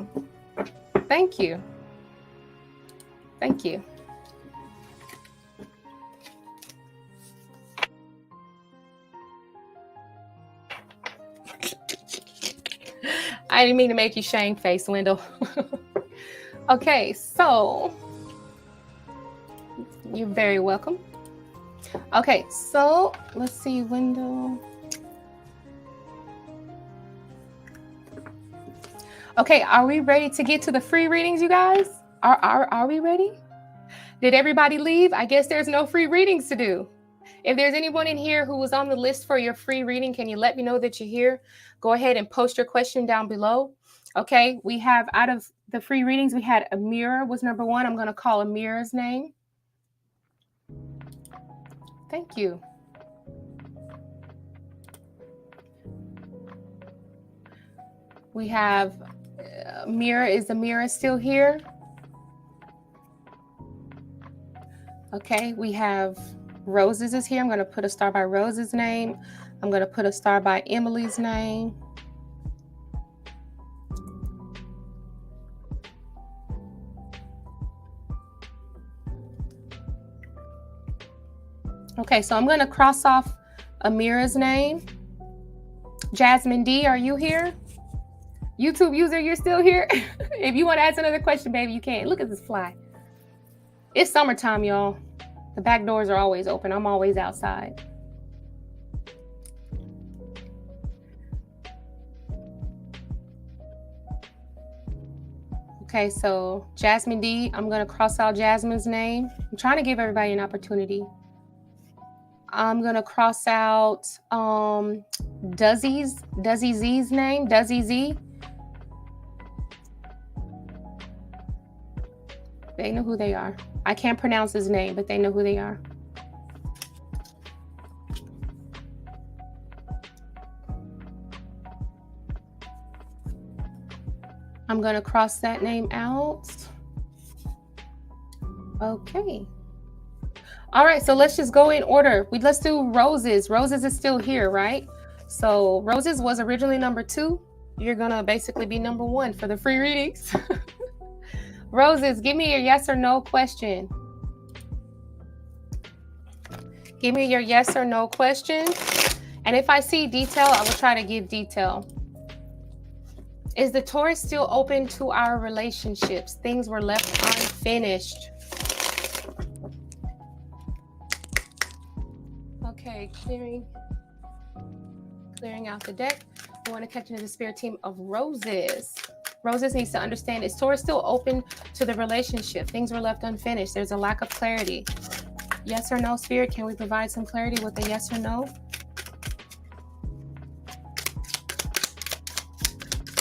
Thank you. Thank you. I didn't mean to make you shame face, Wendell. Okay, so you're very welcome. Okay, so let's see, Wendell. Okay, are we ready to get to the free readings, you guys? Are we ready? Did everybody leave? I guess there's no free readings to do. If there's anyone in here who was on the list for your free reading, can you let me know that you're here? Go ahead and post your question down below. Okay, we have, out of the free readings, we had Amira was number 1. I'm going to call Amira's name. Thank you. We have Amira. Is Amira still here? Okay, we have Roses is here. I'm going to put a star by Rose's name. I'm going to put a star by Emily's name. Okay, so I'm going to cross off Amira's name. Jasmine D, are you here? YouTube user, you're still here? If you want to ask another question, baby, you can. Look at this fly. It's summertime, y'all. The back doors are always open. I'm always outside. Okay, so Jasmine D, I'm going to cross out Jasmine's name. I'm trying to give everybody an opportunity. I'm going to cross out Duzzy Z's name, Duzzy Z. They know who they are. I can't pronounce his name, but they know who they are. I'm going to cross that name out. Okay. All right, so let's just go in order. Let's do Roses. Roses is still here, right? So Roses was originally number 2. You're going to basically be number 1 for the free readings. Roses, give me your yes or no question. Give me your yes or no question. And if I see detail, I will try to give detail. Is the Taurus still open to our relationships? Things were left unfinished. Okay, clearing out the deck. I want to catch into the spirit team of Roses. Roses needs to understand, is Taurus still open to the relationship? Things were left unfinished. There's a lack of clarity. Yes or no, Spirit? Can we provide some clarity with a yes or no?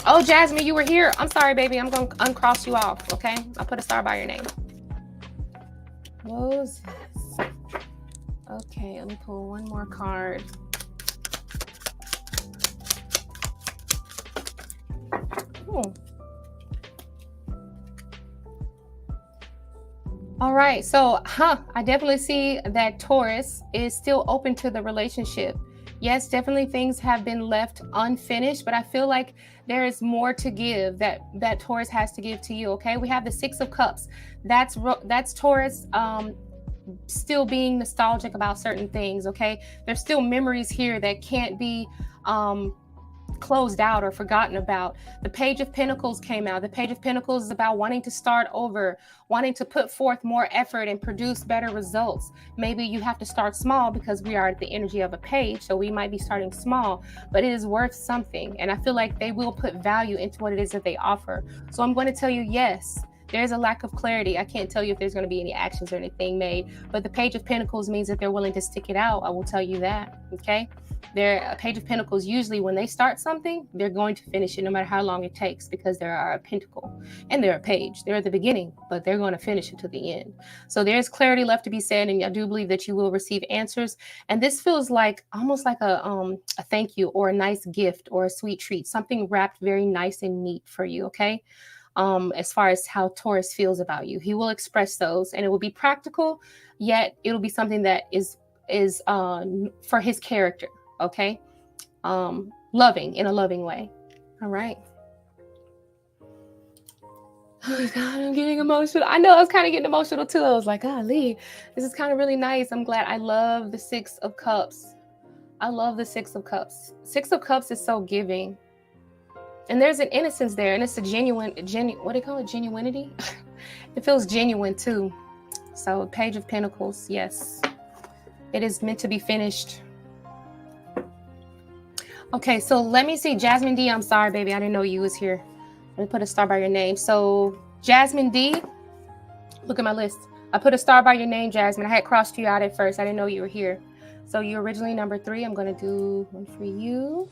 Oh, Jasmine, you were here. I'm sorry, baby. I'm going to uncross you off, okay? I'll put a star by your name. Roses. Okay, let me pull one more card. All right, so I definitely see that Taurus is still open to the relationship. Yes, definitely things have been left unfinished, but I feel like there is more to give that Taurus has to give to you, okay? We have the 6 of Cups. That's Taurus still being nostalgic about certain things, okay? There's still memories here that can't be closed out or forgotten about. The Page of Pentacles came out. The Page of Pentacles is about wanting to start over, wanting to put forth more effort and produce better results. Maybe you have to start small because we are at the energy of a page, so we might be starting small, but it is worth something. And I feel like they will put value into what it is that they offer. So I'm going to tell you, yes, there's a lack of clarity. I can't tell you if there's going to be any actions or anything made, but the Page of Pentacles means that they're willing to stick it out. I will tell you that, okay? A Page of Pentacles, usually when they start something, they're going to finish it no matter how long it takes, because they are a pentacle and they're a page. They're at the beginning, but they're going to finish it to the end. So there's clarity left to be said, and I do believe that you will receive answers. And this feels like almost like a thank you or a nice gift or a sweet treat, something wrapped very nice and neat for you, okay? As far as how Taurus feels about you, he will express those, and it will be practical, yet it'll be something that is for his character. Okay. Loving, in a loving way. All right. Oh God, I'm getting emotional. I know I was kind of getting emotional too. I was like, golly, this is kind of really nice. I'm glad. I love the 6 of Cups. I love the 6 of Cups. 6 of Cups is so giving. And there's an innocence there, and it's a genuine, what do you call it? Genuinity? It feels genuine too. So Page of Pentacles, yes. It is meant to be finished. Okay, so let me see. Jasmine D, I'm sorry, baby. I didn't know you was here. Let me put a star by your name. So Jasmine D, look at my list. I put a star by your name, Jasmine. I had crossed you out at first. I didn't know you were here. So you're originally number 3. I'm going to do one for you.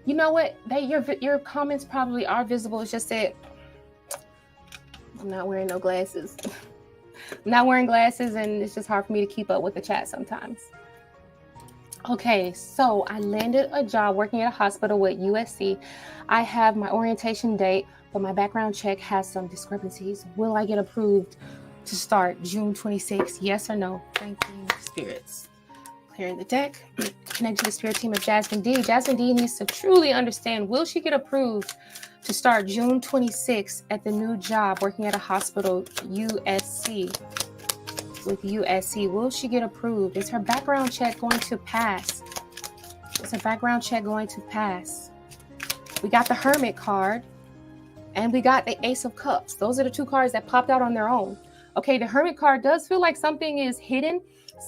You know what? Your comments probably are visible. It's just that I'm not wearing no glasses. I'm not wearing glasses, and it's just hard for me to keep up with the chat sometimes. Okay, so I landed a job working at a hospital with USC. I have my orientation date, but my background check has some discrepancies. Will I get approved to start June 26th? Yes or no? Thank you, spirits. Clearing the deck. Connect to the spirit team of Jasmine D. Jasmine D needs to truly understand, will she get approved to start June 26th at the new job working at a hospital, USC? with USC. Will she get approved? Is her background check going to pass? Is her background check going to pass? We got the Hermit card, and we got the Ace of Cups. Those are the two cards that popped out on their own. Okay, the Hermit card does feel like something is hidden.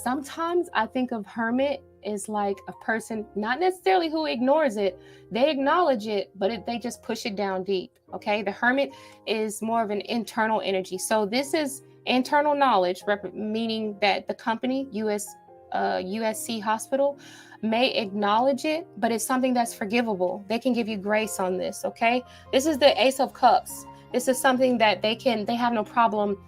Sometimes I think of Hermit is like a person, not necessarily who ignores it. They acknowledge it, but they just push it down deep. Okay, the Hermit is more of an internal energy. So this is internal knowledge, meaning that the company, USC Hospital, may acknowledge it, but it's something that's forgivable. They can give you grace on this. Okay, this is the Ace of Cups. This is something that they have no problem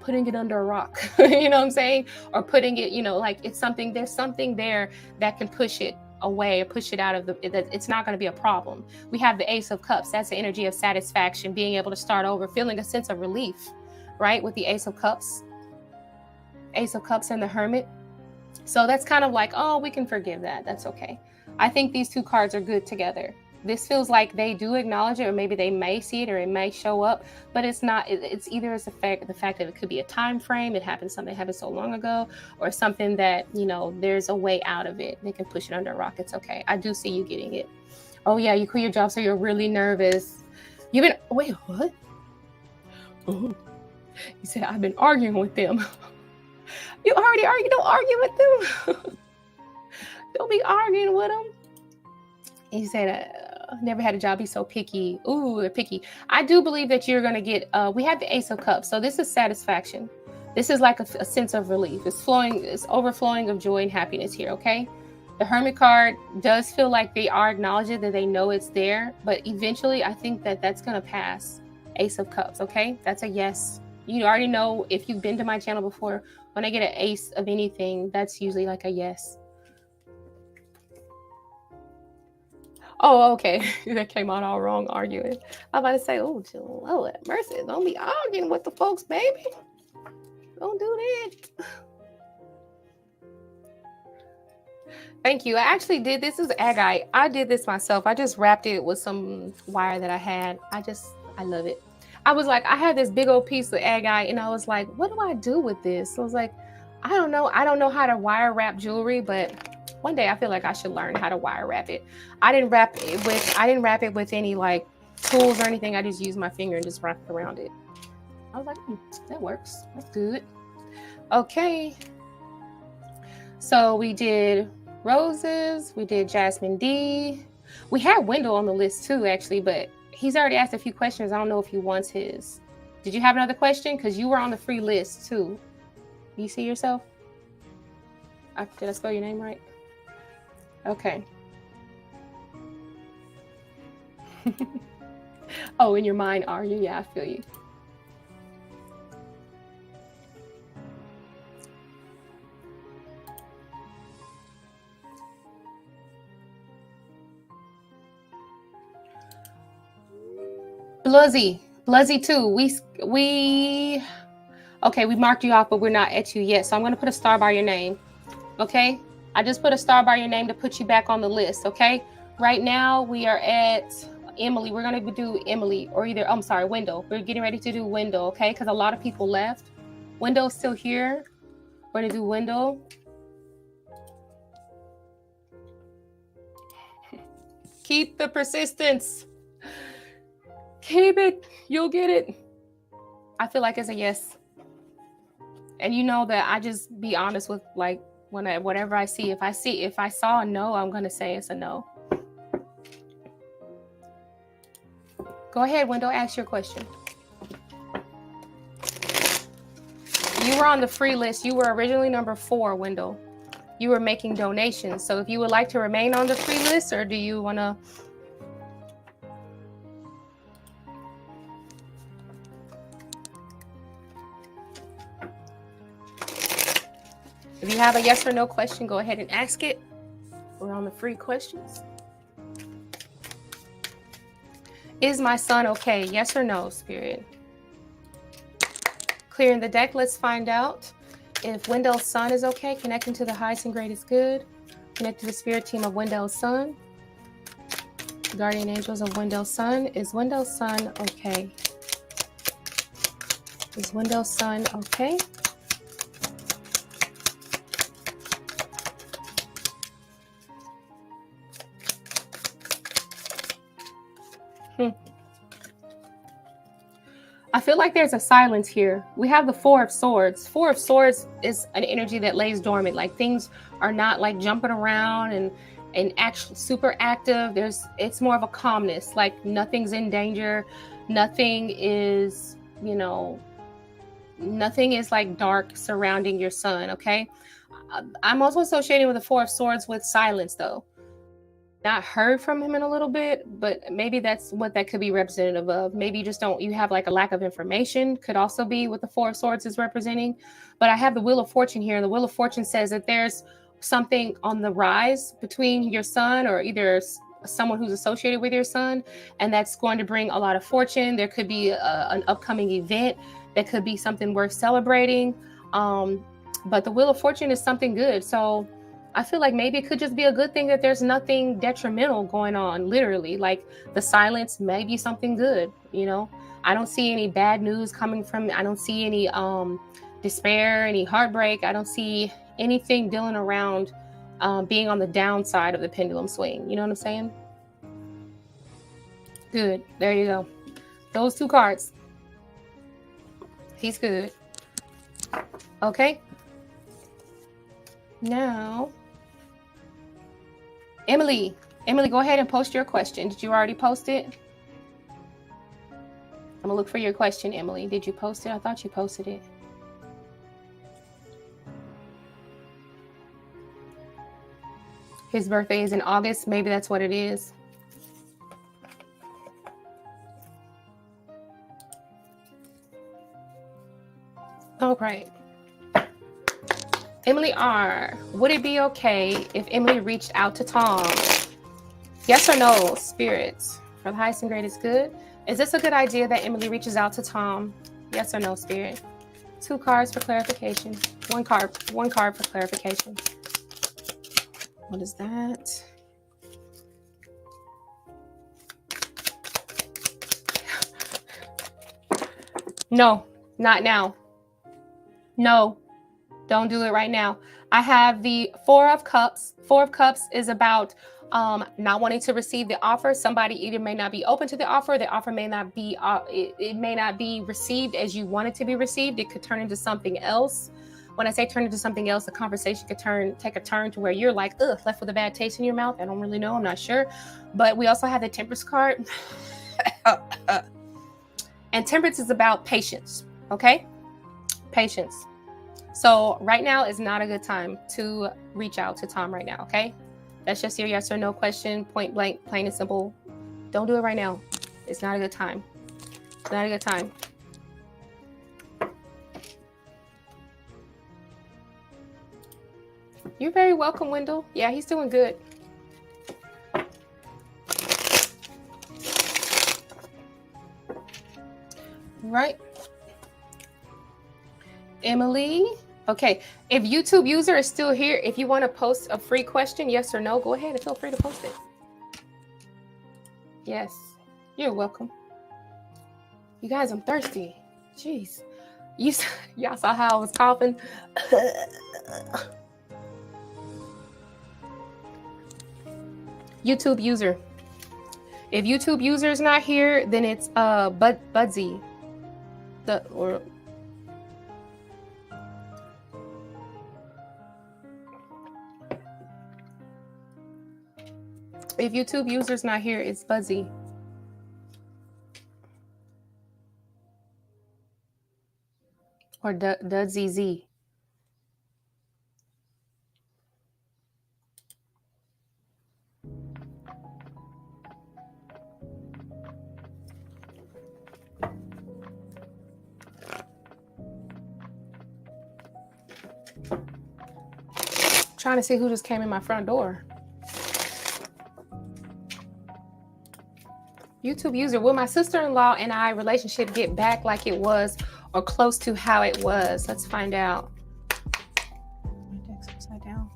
putting it under a rock, you know what I'm saying? Or putting it, like it's something, there's something there that can push it away or push it out of it's not going to be a problem. We have the Ace of Cups. That's the energy of satisfaction, being able to start over, feeling a sense of relief, right? With the Ace of Cups and the Hermit. So that's kind of like, oh, we can forgive that. That's okay. I think these two cards are good together. This feels like they do acknowledge it, or maybe they may see it, or it may show up, but it's not. It's either the fact that it could be a time frame. Something happened so long ago, or something that there's a way out of it. They can push it under a rock. It's okay. I do see you getting it. Oh yeah, you quit your job, so you're really nervous. Wait, what? Oh, you said I've been arguing with them. You already argued. Don't argue with them. Don't be arguing with them. He said, never had a job. He's so picky. Ooh, they're picky. I do believe that you're going to get, we have the Ace of Cups. So this is satisfaction. This is like a sense of relief. It's overflowing of joy and happiness here. Okay. The Hermit card does feel like they are acknowledging that they know it's there, but eventually I think that that's going to pass. Ace of Cups. Okay. That's a yes. You already know, if you've been to my channel before, when I get an ace of anything, that's usually like a yes. Oh, okay. That came out all wrong, arguing. I'm about to say, oh, Lord, mercy. Don't be arguing with the folks, baby. Don't do that. Thank you. I actually did. This is agate. I did this myself. I just wrapped it with some wire that I had. I love it. I was like, I had this big old piece of agate, and I was like, what do I do with this? So I was like, I don't know. I don't know how to wire wrap jewelry, but one day I feel like I should learn how to wire wrap it. I didn't wrap it with any like tools or anything. I just used my finger and just wrapped around it. I was like, that works. That's good. Okay. So we did roses. We did Jasmine D. We had Wendell on the list too, actually, but he's already asked a few questions. I don't know if he wants his. Did you have another question? Because you were on the free list too. You see yourself? Did I spell your name right? Okay. Oh, in your mind, are you? Yeah, I feel you. Bluzzy too. Okay, we marked you off, but we're not at you yet. So I'm going to put a star by your name. Okay. I just put a star by your name to put you back on the list. Okay. Right now we are at Emily. We're going to do Emily, or Wendell. We're getting ready to do Wendell. Okay. Because a lot of people left. Wendell's still here. We're going to do Wendell. Keep the persistence. Keep it. You'll get it. I feel like it's a yes. And you know that I just be honest with like whatever I see. If I saw a no, I'm going to say it's a no. Go ahead, Wendell, ask your question. You were on the free list. You were originally number 4, Wendell. You were making donations. So if you would like to remain on the free list, or do you want to... If you have a yes or no question, go ahead and ask it. We're on the free questions. Is my son okay? Yes or no, Spirit? Clearing the deck, let's find out if Wendell's son is okay. Connecting to the highest and greatest good. Connect to the spirit team of Wendell's son. Guardian angels of Wendell's son. Is Wendell's son okay? Is Wendell's son okay? I feel like there's a silence here. We have the Four of Swords. Four of Swords is an energy that lays dormant. Like things are not like jumping around and actually super active. It's more of a calmness. Like nothing's in danger. Nothing is, nothing is like dark surrounding your sun. Okay. I'm also associating with the Four of Swords with silence though. Not heard from him in a little bit, but maybe that's what that could be representative of. Maybe you have like a lack of information, could also be what the Four of Swords is representing. But I have the Wheel of Fortune here, and the Wheel of Fortune says that there's something on the rise between your son or either someone who's associated with your son, and that's going to bring a lot of fortune. There could be an upcoming event that could be something worth celebrating. But the Wheel of Fortune is something good. So I feel like maybe it could just be a good thing that there's nothing detrimental going on, literally. Like the silence may be something good, I don't see any bad news coming from, I don't see any despair, any heartbreak. I don't see anything dealing around being on the downside of the pendulum swing. You know what I'm saying? Good. There you go. Those two cards. He's good. Okay. Now, Emily, go ahead and post your question. Did you already post it? I'm gonna look for your question, Emily. Did you post it? I thought you posted it. His birthday is in August. Maybe that's what it is. All right. Emily R., would it be okay if Emily reached out to Tom? Yes or no, spirits? For the highest and greatest good. Is this a good idea that Emily reaches out to Tom? Yes or no, spirit? 2 cards for clarification. One card for clarification. What is that? No, not now. No. Don't do it right now. I have the Four of Cups. Four of Cups is about not wanting to receive the offer. Somebody either may not be open to the offer may not be, it may not be received as you want it to be received. It could turn into something else. When I say turn into something else, the conversation could take a turn to where you're like, ugh, left with a bad taste in your mouth. I don't really know. I'm not sure. But we also have the Temperance card. And Temperance is about patience. Okay? Patience. So right now is not a good time to reach out to Tom right now, okay? That's just your yes or no question, point blank, plain and simple. Don't do it right now. It's not a good time. It's not a good time. You're very welcome, Wendell. Yeah, he's doing good. Right. Emily. Okay. If YouTube user is still here, if you want to post a free question, yes or no, go ahead and feel free to post it. Yes. You're welcome. You guys, I'm thirsty. Jeez. Y'all saw how I was coughing. YouTube user. If YouTube user is not here, then it's Budsy. If YouTube user's not here, it's Buzzy. Or DZZ. Trying to see who just came in my front door. YouTube user, will my sister-in-law and I relationship get back like it was or close to how it was? Let's find out. My deck's upside down.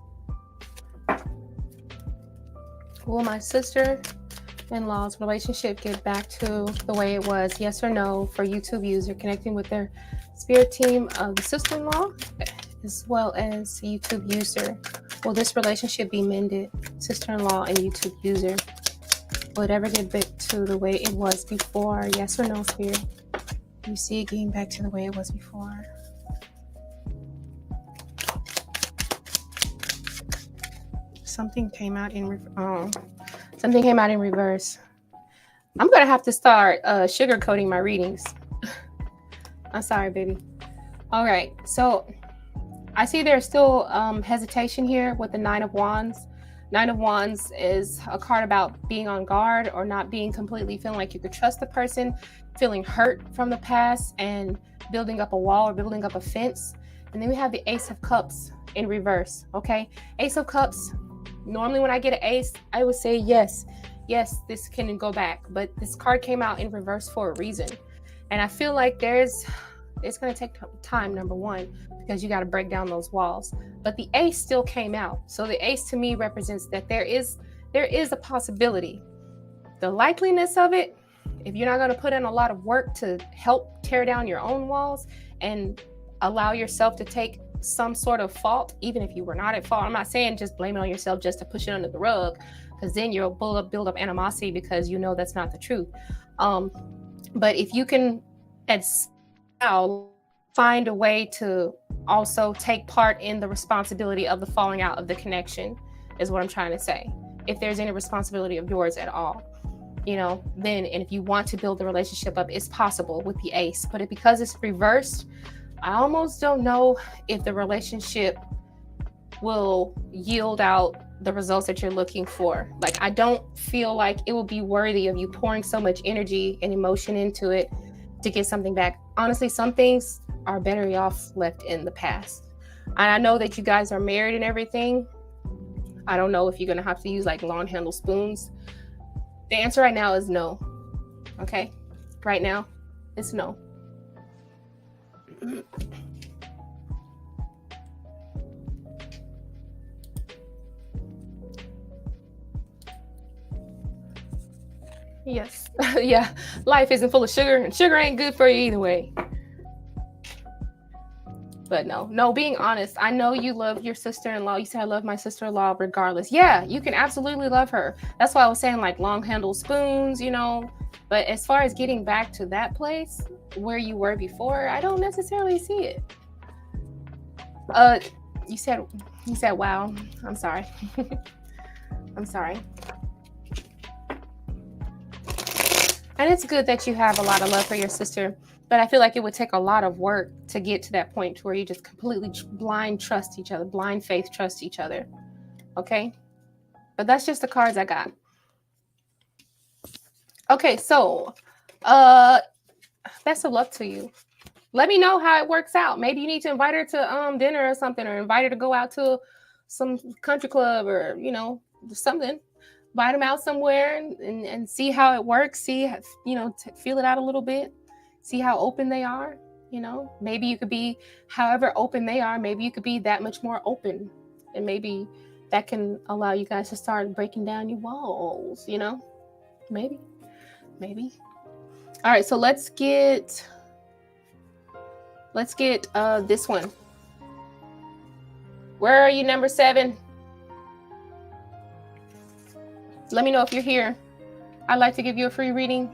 Will my sister-in-law's relationship get back to the way it was? Yes or no for YouTube user connecting with their spirit team of the sister-in-law as well as YouTube user. Will this relationship be mended? Sister-in-law and YouTube user. Will it ever get back to the way it was before? Yes or no, Spirit? You see it getting back to the way it was before. Something came out in reverse. I'm gonna have to start sugarcoating my readings. I'm sorry, baby. All right, so I see there's still hesitation here with the Nine of Wands. Nine of Wands is a card about being on guard or not being completely feeling like you could trust the person, feeling hurt from the past and building up a wall or building up a fence. And then we have the Ace of Cups in reverse, okay? Ace of Cups, normally when I get an ace, I would say yes, this can go back. But this card came out in reverse for a reason. And I feel like it's going to take time, number one, because you got to break down those walls. But the ace still came out. So the ace to me represents that there is a possibility. The likeliness of it, if you're not going to put in a lot of work to help tear down your own walls and allow yourself to take some sort of fault, even if you were not at fault. I'm not saying just blame it on yourself just to push it under the rug, because then you'll build up animosity because you know that's not the truth. But if you can find a way to also take part in the responsibility of the falling out of the connection, is what I'm trying to say. If there's any responsibility of yours at all, then, and if you want to build the relationship up, it's possible with the ace. But because it's reversed, I almost don't know if the relationship will yield out the results that you're looking for. Like, I don't feel like it will be worthy of you pouring so much energy and emotion into it to get something back. Honestly, some things are better off left in the past. And I know that you guys are married and everything. I don't know if you're going to have to use like long handle spoons. The answer right now is no. Okay? Right now, it's no. Yes. Yeah. Life isn't full of sugar, and sugar ain't good for you either way. But no, being honest, I know you love your sister-in-law. You said, I love my sister-in-law regardless. Yeah, you can absolutely love her. That's why I was saying like long handle spoons, But as far as getting back to that place where you were before, I don't necessarily see it. You said, wow. I'm sorry. I'm sorry. And it's good that you have a lot of love for your sister, but I feel like it would take a lot of work to get to that point where you just completely blind trust each other, blind faith trust each other. Okay? But that's just the cards I got. Okay, so best of luck to you. Let me know how it works out. Maybe you need to invite her to dinner or something, or invite her to go out to some country club or, something. Invite them out somewhere and see how it works. See, feel it out a little bit. See how open they are. Maybe you could be, however open they are, maybe you could be that much more open. And maybe that can allow you guys to start breaking down your walls, Maybe. All right, so let's get this one. Where are you, number 7? Let me know if you're here. I'd like to give you a free reading.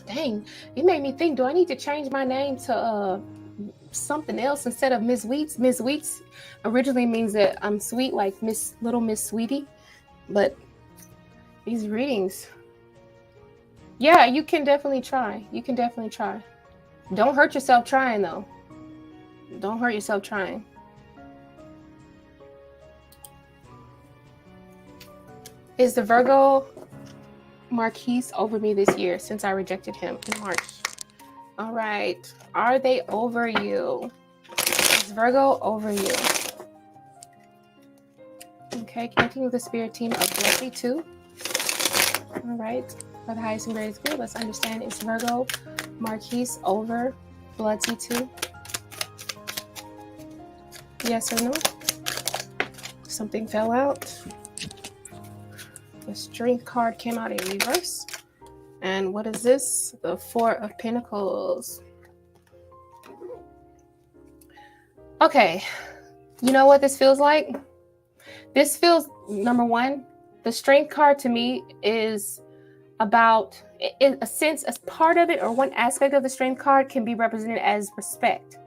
Dang, it made me think, do I need to change my name to something else instead of Miss Weeks? Miss Weeks originally means that I'm sweet, like Little Miss Sweetie. But these readings, yeah, you can definitely try. Don't hurt yourself trying, though. Don't hurt yourself trying. Is the Virgo Marquise over me this year since I rejected him in March? All right. Are they over you? Is Virgo over you? Okay, connecting with the spirit team of Lucky 2. All right. For the highest and greatest good, let's understand, is Virgo Marquise over Bloodseed 2? Yes or no? Something fell out. The Strength card came out in reverse. And what is this? The Four of Pentacles. Okay, you know what this feels like? This feels, number one, the Strength card to me is about, in a sense, as part of it, or one aspect of the Strength card can be represented as respect.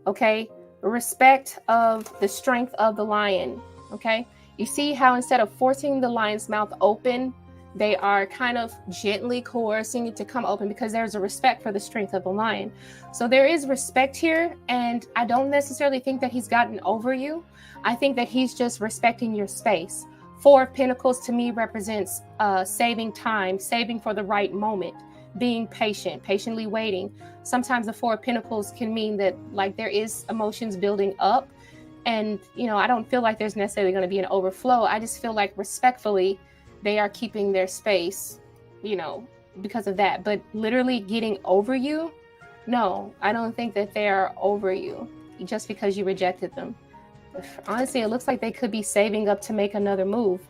Okay, respect of the strength of the lion. Okay, you see how instead of forcing the lion's mouth open, they are kind of gently coercing it to come open because there's a respect for the strength of the lion. So there is respect here, and I don't necessarily think that he's gotten over you. I think that he's just respecting your space. Four of Pentacles to me represents saving time, saving for the right moment, being patient, patiently waiting. Sometimes the Four of Pentacles can mean that like there is emotions building up, and I don't feel like there's necessarily going to be an overflow. I just feel like respectfully they are keeping their space, because of that. But literally getting over you, no, I don't think that they are over you just because you rejected them. Honestly, it looks like they could be saving up to make another move.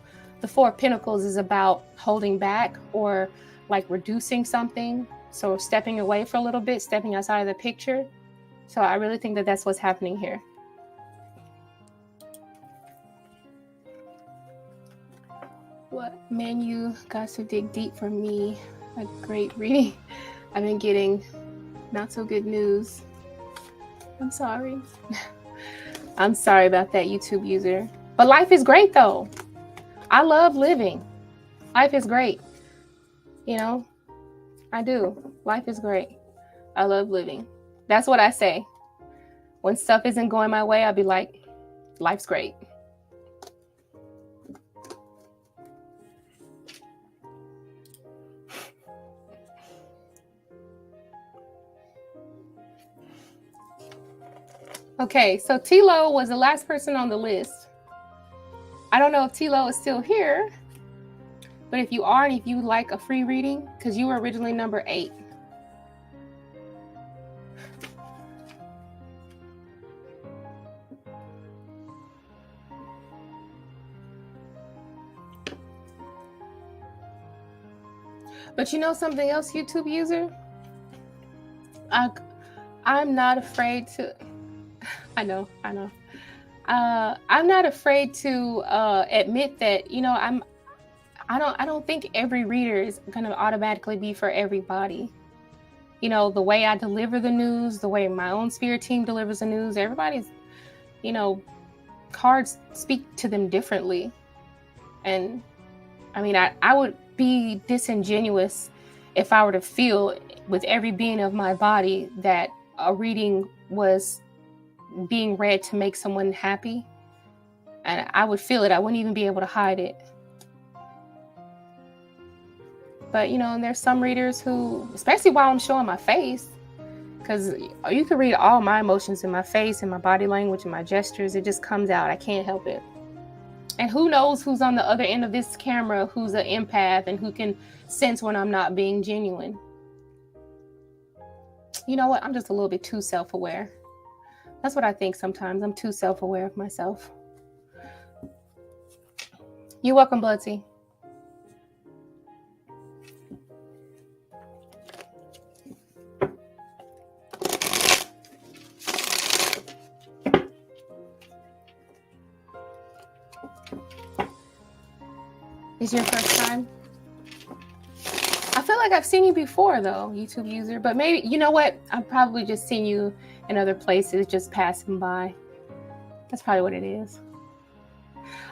The Four of Pentacles is about holding back or like reducing something. So stepping away for a little bit, stepping outside of the picture. So I really think that that's what's happening here. What? Man, you got to dig deep for me. A great reading. I've been getting not so good news. I'm sorry. I'm sorry about that, YouTube user. But life is great though. I love living. Life is great. I do. Life is great. I love living. That's what I say. When stuff isn't going my way, I'll be like, life's great. Okay, so Tilo was the last person on the list. I don't know if Tilo is still here, but if you are, and if you like a free reading, because you were originally number 8. But you know something else, YouTube user? I'm not afraid to... I know. I'm not afraid to admit that, I don't think every reader is going to automatically be for everybody. The way I deliver the news, the way my own spirit team delivers the news, everybody's, cards speak to them differently. And I mean, I would be disingenuous if I were to feel with every being of my body that a reading was being read to make someone happy. And I would feel it. I wouldn't even be able to hide it. But, there's some readers who, especially while I'm showing my face, because you can read all my emotions in my face, in my body language, and my gestures. It just comes out. I can't help it. And who knows who's on the other end of this camera, who's an empath and who can sense when I'm not being genuine. You know what? I'm just a little bit too self-aware. That's what I think sometimes. I'm too self-aware of myself. You're welcome, Bloodsy. Is your first time? I feel like I've seen you before though, YouTube user, but maybe, you know what? I've probably just seen you in other places, just passing by. That's probably what it is.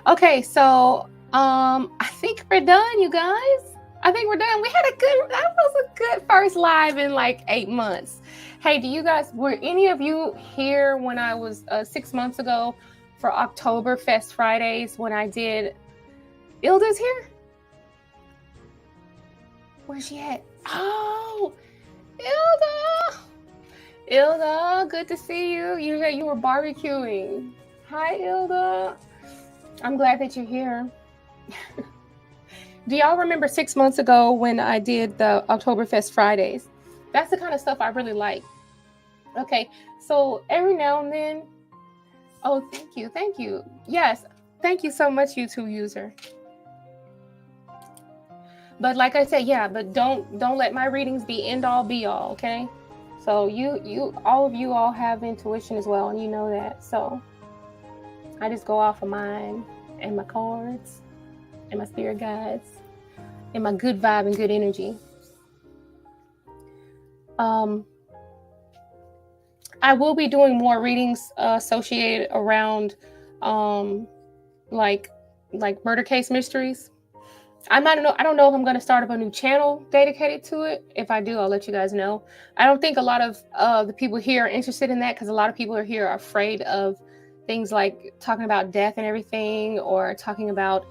Okay, so I think we're done, you guys. I think we're done. That was a good first live in like 8 months. Hey, were any of you here when I was 6 months ago for Oktoberfest Fridays when I did... Ilda's here? Where's she at? Oh, Ilda, good to see you. You were barbecuing. Hi, Ilda. I'm glad that you're here. Do y'all remember 6 months ago when I did the Oktoberfest Fridays? That's the kind of stuff I really like. Okay, so every now and then... Oh, thank you. Yes, thank you so much, YouTube user. But like I said, yeah, but don't let my readings be end all be all, okay? So all of you all have intuition as well, and you know that. So I just go off of mine and my cards and my spirit guides and my good vibe and good energy. I will be doing more readings associated around like murder case mysteries. I don't know if I'm going to start up a new channel dedicated to it. If I do, I'll let you guys know. I don't think a lot of the people here are interested in that, because a lot of people here are afraid of things like talking about death and everything, or talking about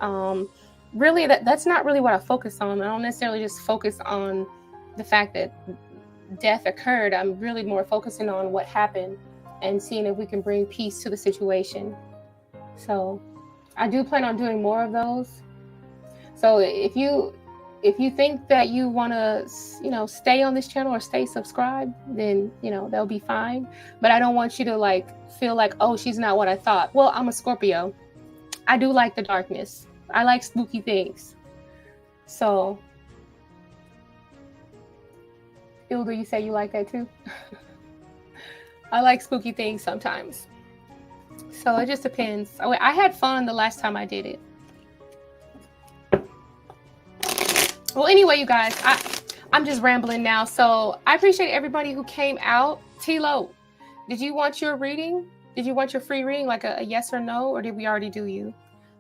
really that's not really what I focus on. I don't necessarily just focus on the fact that death occurred. I'm really more focusing on what happened and seeing if we can bring peace to the situation. So I do plan on doing more of those. So if you think that you want to, stay on this channel or stay subscribed, then, that'll be fine. But I don't want you to feel like, oh, she's not what I thought. Well, I'm a Scorpio. I do like the darkness. I like spooky things. So, Ilda, you say you like that too? I like spooky things sometimes. So it just depends. I had fun the last time I did it. Well, anyway, you guys, I'm just rambling now. So I appreciate everybody who came out. T-Lo, did you want your reading? Did you want your free reading, like a yes or no? Or did we already do you?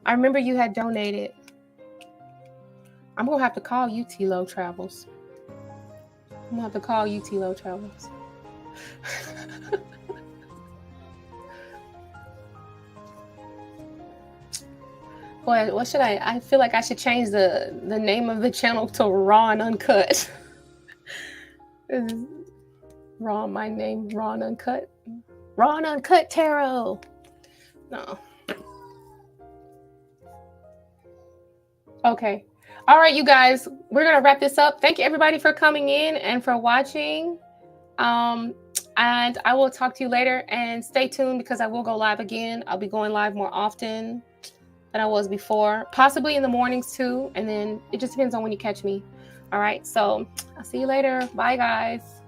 I remember you had donated. I'm going to have to call you T-Lo Travels. I'm going to have to call you T-Lo Travels. Boy, what should I feel like I should change the name of the channel to Raw and Uncut. Raw, my name, Raw and Uncut. Raw and Uncut Tarot. No. Okay. All right, you guys, we're going to wrap this up. Thank you, everybody, for coming in and for watching. And I will talk to you later, and stay tuned because I will go live again. I'll be going live more often than I was before, possibly in the mornings too. And then it just depends on when you catch me. All right. So I'll see you later. Bye, guys.